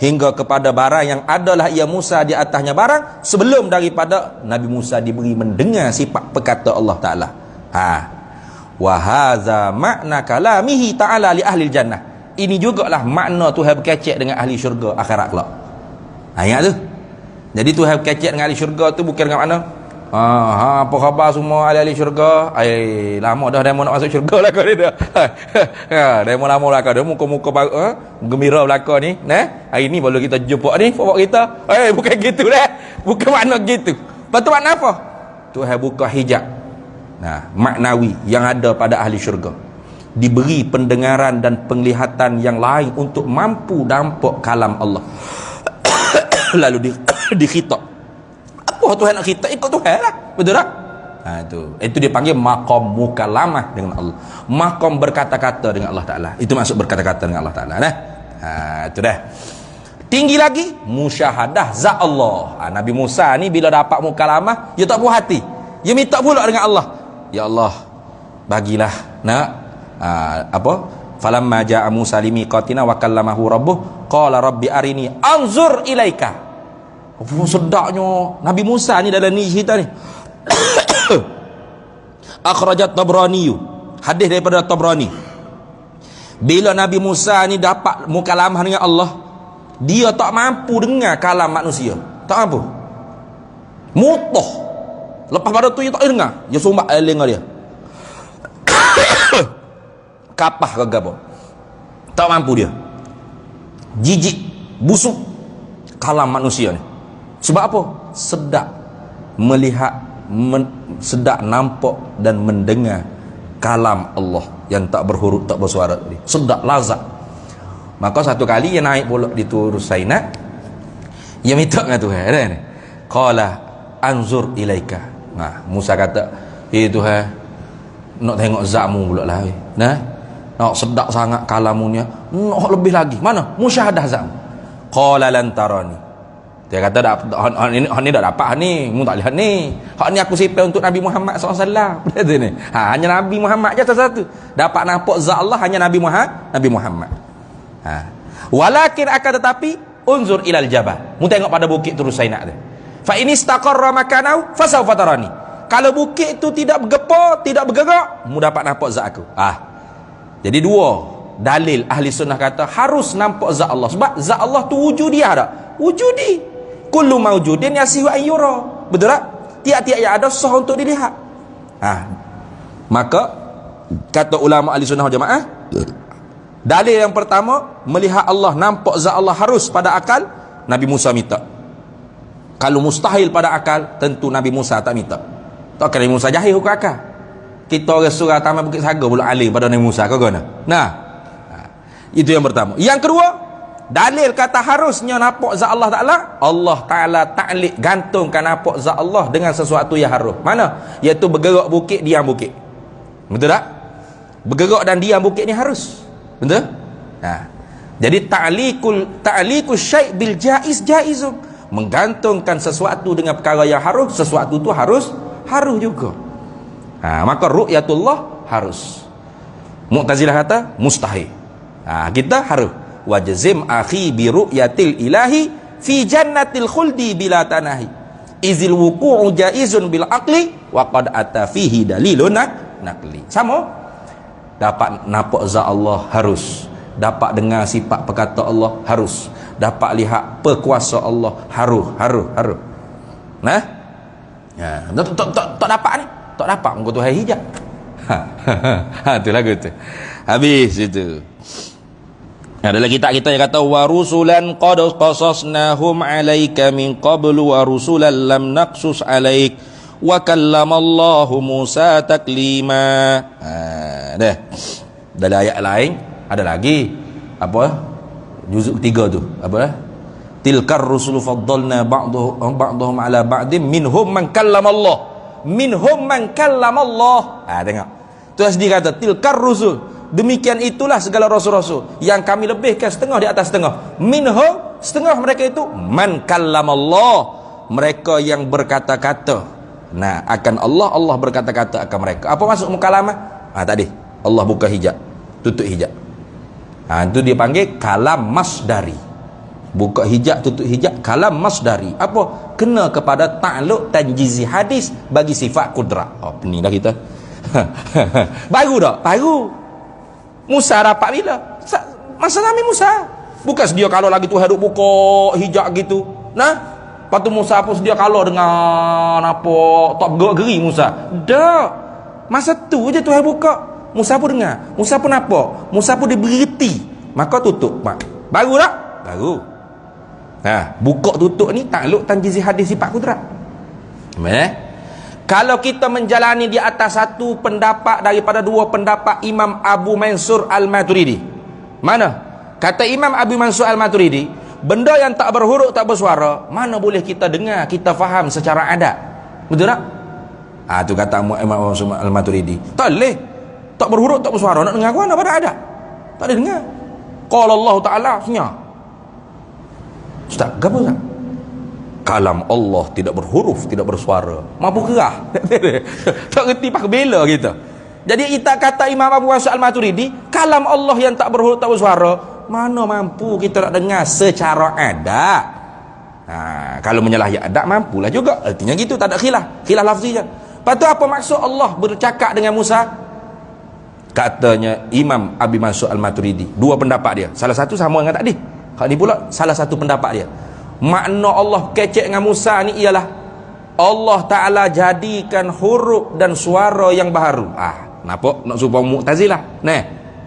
hingga kepada barang yang adalah ia Musa di atasnya barang sebelum daripada Nabi Musa diberi mendengar sifat perkata Allah Ta'ala. Wa hadza makna kalamihi ta'ala li ahli jannah. Ini jugalah makna Tuhan berkecek dengan ahli syurga akhirat kelak. Ingat tu. Jadi Tuhan berkecek dengan ahli syurga tu bukan dengan mana? Apa khabar semua ahli-ahli syurga? Lama dah demo nak masuk syurga lah kau ni dah. Demo lama lah kau dah. Muka-muka gembira belaka ni. Hari ni baru kita jumpa ni. Bawa kita. Bukan gitu dah. Bukan makna gitu. Lepas tu makna apa? Tuhan buka hijab. Maknawi yang ada pada ahli syurga. Diberi pendengaran dan penglihatan yang lain untuk mampu nampak kalam Allah. Lalu dikhitab. Apa Tuhan nak khitab? Ikut Tuhan lah. Betul tak? Itu dia panggil maqam mukalamah dengan Allah. Maqam berkata-kata dengan Allah Ta'ala. Itu maksud berkata-kata dengan Allah Ta'ala. Itu dah. Tinggi lagi musyahadah zat Allah. Nabi Musa ni bila dapat mukalamah, dia tak puas hati. Dia minta pula dengan Allah. Ya Allah, bagilah falamma ja'a Musa limiqatina wa kallamahu rabbuh qala rabbi arini anzur ilaika. Sedaknya Nabi Musa ni dalam ni cerita ni. Akhrajat Tabrani, hadis daripada Tabrani. Bila Nabi Musa ni dapat mukalamah dengan Allah, dia tak mampu dengar kalam manusia. Tak mampu. Mutah. Lepas pada tu dia tak dengar. Dia sumbat eling dia. Kapah ke apa? Tak mampu dia. Jijik, busuk kalam manusia ni. Sebab apa? Sedap melihat, sedap nampak dan mendengar kalam Allah yang tak berhuruf, tak bersuara tadi. Sedap, lazat. Maka satu kali dia naik pula di Tur Saina, dia minta dengan Tuhan. Qala anzur ilaika. Musa kata, Tuhan, nak tengok zatmu pula lah. Nak sedap sangat kalamunya. Nak lebih lagi. Mana? Musyahadah zatmu. Qala lan tarani. Dia kata hak ni dah dapat ni, mu tak lihat ni. Hak ni aku simpan untuk Nabi Muhammad SAW. Betul ni. Hanya Nabi Muhammad je satu. Dapat nampak zat Allah hanya Nabi Muhammad. Walakin akan tetapi unzur ilal jabal. Mu tengok pada bukit Tur Saina tu. Fa in istaqarra makanahu fasawfa tarani. Kalau bukit tu tidak bergepar, tidak bergerak, mu dapat nampak zat aku. Jadi dua dalil ahli sunnah kata harus nampak zat Allah. Sebab zat Allah tu wujudi ada. Wujudi. Kullu mawjudin yasihu ayyura. Betul tak? Tiap-tiap yang ada sah untuk dilihat. Maka kata ulama ahli sunnah jamaah, dalil yang pertama, melihat Allah, nampak zat Allah harus pada akal. Nabi Musa minta. Kalau mustahil pada akal, tentu Nabi Musa tak minta. Tak kena Nabi Musa jahil hukum akal. Kita orang surah Taman Bukit Saga pula alim pada Nabi Musa. Kau kena? Itu yang pertama. Yang kedua, dalil kata harusnya nampak zat Allah Ta'ala. Allah Ta'ala ta'liq, gantungkan nampak zat Allah dengan sesuatu yang harus. Mana? Iaitu bergerak bukit, diam bukit. Betul tak? Bergerak dan diam bukit ni harus. Betul? Jadi ta'liqul syai' bil jaiz jaizun. Menggantungkan sesuatu dengan perkara yang harus, sesuatu tu harus juga. Maka ru'yatullah harus. Mu'tazilah kata mustahil. Kita harus wajzim akhi bi ru'yatil ilahi fi jannatil khuldi bila tanahi izil wuqu'u jaizun bil aqli wa qad ata fihi dalilun naqli. Sama, dapat nampak zat Allah harus, dapat dengar sifat perkata Allah harus, dapat lihat perkuasa Allah harus. Tak dapat ni, tak dapat engkau Tuhan hijab. Tu lagu tu. Habis itu. Adalah kitab kita yang kata wa rusulan qad qasasnahum 'alaika min qablu wa rusulan lam naqsus 'alaik wa kallamallahu Musa taklima. Dah. Dalam ayat lain ada lagi apa? Juzuk 3 tu. Apa? Tilkar rusulu faddalna ba'dhum ala ba'dim minhum man kallamallah. Minhum man kallamallah. Tengok. Tu sendiri kata tilkar rusul. Demikian itulah segala rasul-rasul yang kami lebihkan setengah di atas setengah. Minhum, setengah mereka itu man kallamallah, mereka yang berkata-kata. Nah, akan Allah berkata-kata akan mereka. Apa maksud mukalamah? Tadi Allah buka hijab, tutup hijab. Itu dia panggil kalam masdari. Buka hijab, tutup hijab, kalam masdari. Apa? Kena kepada ta'alluq tanjizi hadis bagi sifat kudrat. Ni dah kita. Baru tak? Baru. Musa dapat bila? Masa Nabi Musa. Bukan sedia kalau lagi Tuhan duk buka hijab gitu. Nah, lepas tu Musa pun sedia kalau dengan apa, tak gerak-geri Musa. Dak. Masa tu je Tuhan buka. Musa pun dengar. Musa pun apa? Musa pun diberi reti. Maka tutup. Baru tak? Baru. Buka tutup ni takluk tanjizi hadis sifat kudrat. Kalau kita menjalani di atas satu pendapat daripada dua pendapat Imam Abu Mansur Al-Maturidi. Mana? Kata Imam Abu Mansur Al-Maturidi, benda yang tak berhuruf tak bersuara, mana boleh kita dengar, kita faham secara adat. Betul tak? Tu kata Imam Abu Mansur Al-Maturidi. Tak boleh. Tak berhuruf tak bersuara, nak dengar mana pada adat? Tak boleh dengar. Qala Allah Ta'ala senyap. Ustaz, apa Ustaz? Kalam Allah tidak berhuruf, tidak bersuara. Mampu kerah. Tak reti pakai bela kita. Jadi kita kata Imam Abu Mansur Al-Maturidi, kalam Allah yang tak berhuruf, tak bersuara, mana mampu kita nak dengar secara adat. Kalau menyalahi adat, mampulah juga. Artinya gitu, tak ada khilaf. Khilaf lafzi je. Lepas tu apa maksud Allah bercakap dengan Musa? Katanya Imam Abu Mansur Al-Maturidi, dua pendapat dia. Salah satu sama dengan tadi. Hak ni pula salah satu pendapat dia. Makna Allah kecek dengan Musa ni ialah Allah Ta'ala jadikan huruf dan suara yang baharu. Nampak? Nak supaya Mu'tazilah.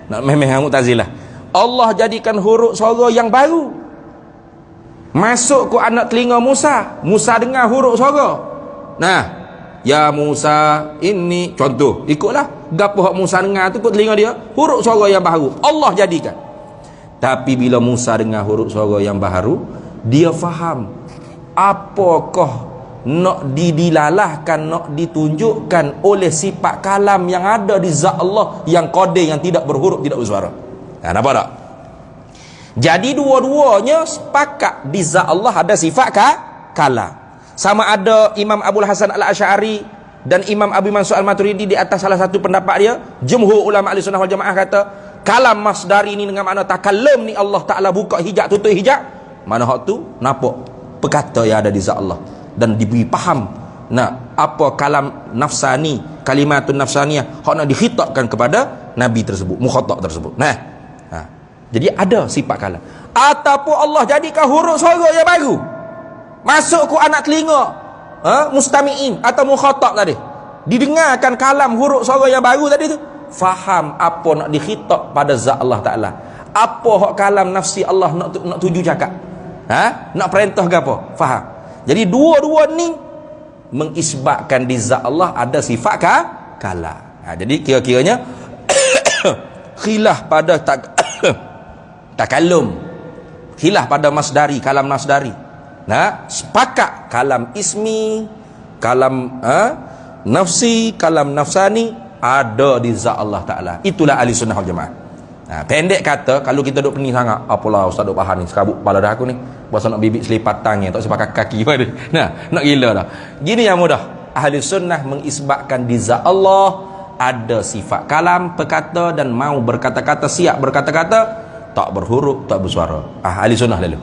Nak memeh Mu'tazilah. Allah jadikan huruf suara yang baru. Masuk ke anak telinga Musa. Musa dengar huruf suara. Ya Musa, ini contoh. Ikutlah. Gapo hak Musa dengar tu ke telinga dia? Huruf suara yang baru. Allah jadikan. Tapi bila Musa dengar huruf suara yang baharu, dia faham apakah nak didilalahkan, nak ditunjukkan oleh sifat kalam yang ada di zat Allah yang qadir, yang tidak berhuruf, tidak bersuara. Nampak tak? Jadi dua-duanya sepakat di zat Allah ada sifat kalam. Sama ada Imam Abul Hasan Al-Asy'ari dan Imam Abu Mansur Al-Maturidi di atas salah satu pendapat dia. Jumhur ulama Ahlussunnah wal Jamaah kata kalam masdari ni dengan makna takallum ni Allah Ta'ala buka hijab, tutup hijab. Mana hak tu nampak perkata yang ada di zat Allah dan diberi faham apa kalam nafsani, kalimatun nafsaniyah hak nak dikhitabkan kepada nabi tersebut, mukhatab tersebut. Jadi ada sifat kalam. Ataupun Allah jadikan huruf suara yang baru masuk ke anak telinga mustami'in atau mukhatab tadi, didengarkan kalam huruf suara yang baru tadi tu, faham apa nak dikhitab pada zat Allah Ta'ala, apa hak kalam nafsi Allah nak tuju cakap, nak perintah ke apa, faham. Jadi dua-dua ni mengisbatkan di zat Allah ada sifat kalam. Jadi kira-kiranya khilaf pada takallum, khilaf pada masdari, kalam masdari. Sepakat kalam ismi, kalam nafsi, kalam nafsani ada di zat Allah Ta'ala. Itulah ahli sunnah wal jamaah. Pendek kata, kalau kita duk pening sangat, apalah ustaz duk faham ni, sekabut kepala dah aku ni, pasal nak bibit selipat tangan, tak sepakat kaki pun ada. Nak gila dah. Gini yang mudah. Ahli sunnah mengisbatkan di zat Allah ada sifat kalam, perkata, dan mau berkata-kata, siap berkata-kata, tak berhuruf, tak bersuara. Ahli sunnah lalu.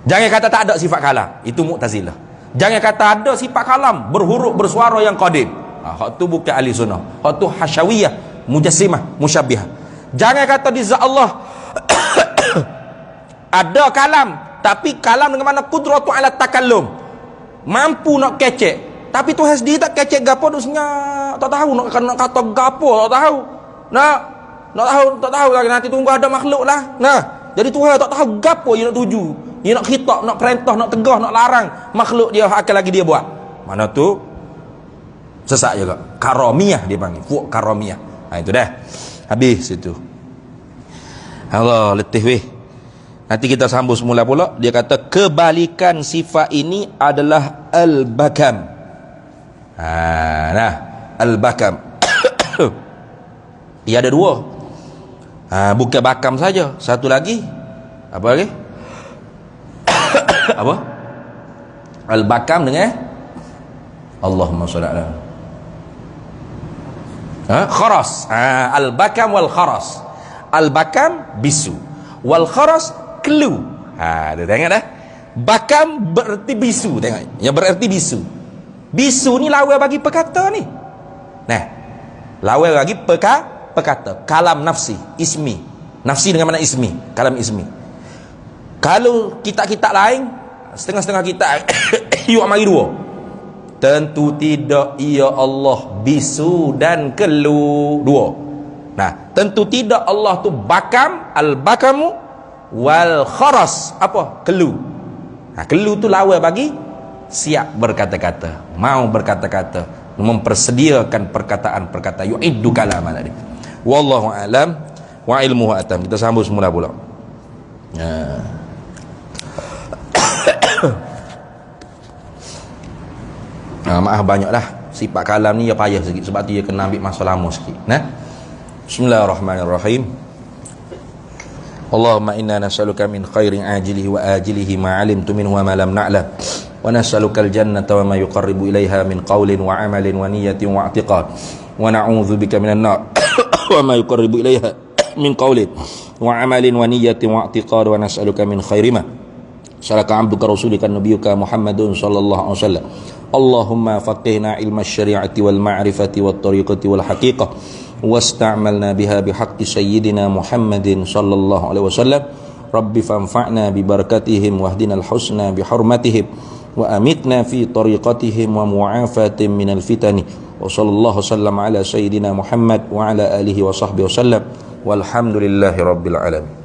Jangan kata tak ada sifat kalam, itu Mu'tazilah. Jangan kata ada sifat kalam, berhuruf, bersuara yang qadim. Hak tu bukan ahli sunnah. Hak tu hasyawiyah, mujassimah, musyabbihah. Jangan kata di zat Allah ada kalam, tapi kalam dengan mana qudratu ala takallum, mampu nak kecek, tapi Tuhan sendiri tak kecek gapo tu senyap, tak tahu nak kata gapo, tak tahu. Tak tahu lagi, nanti tunggu ada makhluk lah. Jadi Tuhan tak tahu gapo dia nak tuju. Dia nak khitab, nak perintah, nak tegah, nak larang makhluk dia akan lagi dia buat. Mana tu Sesak juga. Karamiyah dia panggil. Fuq karamiyah. Itu dah. Habis itu. Allah, letih weh. Nanti kita sambung semula pula. Dia kata kebalikan sifat ini adalah al-bakam. Nah, al-bakam. Ia ada dua. Bukan bakam saja. Satu lagi. Apa lagi? Apa? Al-bakam dengan Allahumma shalli ala kharas. Al-bakam wal kharas. Al-bakam bisu, wal kharas kelu. Dia tengok dah. Bakam berarti bisu, tengok. Yang berarti bisu. Bisu ni lawan bagi perkata ni. Nah, lawan bagi perkata. Kalam nafsi, ismi. Nafsi dengan mana ismi? Kalam ismi. Kalau kitab-kitab lain, setengah-setengah kitab you amari dua. Tentu tidak, ya Allah bisu dan kelu dua. Nah, tentu tidak Allah tu bakam, al-bakamu wal kharas. Apa? Kelu. Nah, kelu tu lawan bagi siap berkata-kata, mau berkata-kata, mempersediakan perkataan-perkataan. Yu'iddu kalama tadi. Wallahu a'lam wa ilmuhu atam. Kita sambung semula pula. Maaf banyaklah sifat kalam ni ya payah sikit sebab tu dia kena ambil masa lama sikit. Nah. Bismillahirrahmanirrahim. Allahumma inna nas'aluka min khairin ajilihi wa ajilihi ma 'alimtu minhu wa ma lam na'lam. Wa nas'aluka al-jannata wa ma yuqarribu ilaiha min qawlin wa 'amalin wa niyyatin wa i'tiqad. Wa na'udzubika minan nar wa ma yuqarribu ilaiha min qawlin wa 'amalin wa niyyatin wa i'tiqad. Wa nas'aluka min khairi ma salaka 'abduka rasulika nabiyyuka Muhammadun sallallahu alaihi wasallam. Allahumma faqihna ilma syari'ati wal ma'rifati wat tariqati wal haqiqah wasta'malna biha bihaqqi sayyidina Muhammadin sallallahu alaihi wasallam. Rabbi fanfa'na bi barakatihim wahdinal husna bi hurmatihim wa amitna fi tariqatihim wa mu'afatin minal fitani. Wa sallallahu sallam ala sayyidina Muhammad wa ala alihi wa sahbihi wasallam walhamdulillahi rabbil alamin.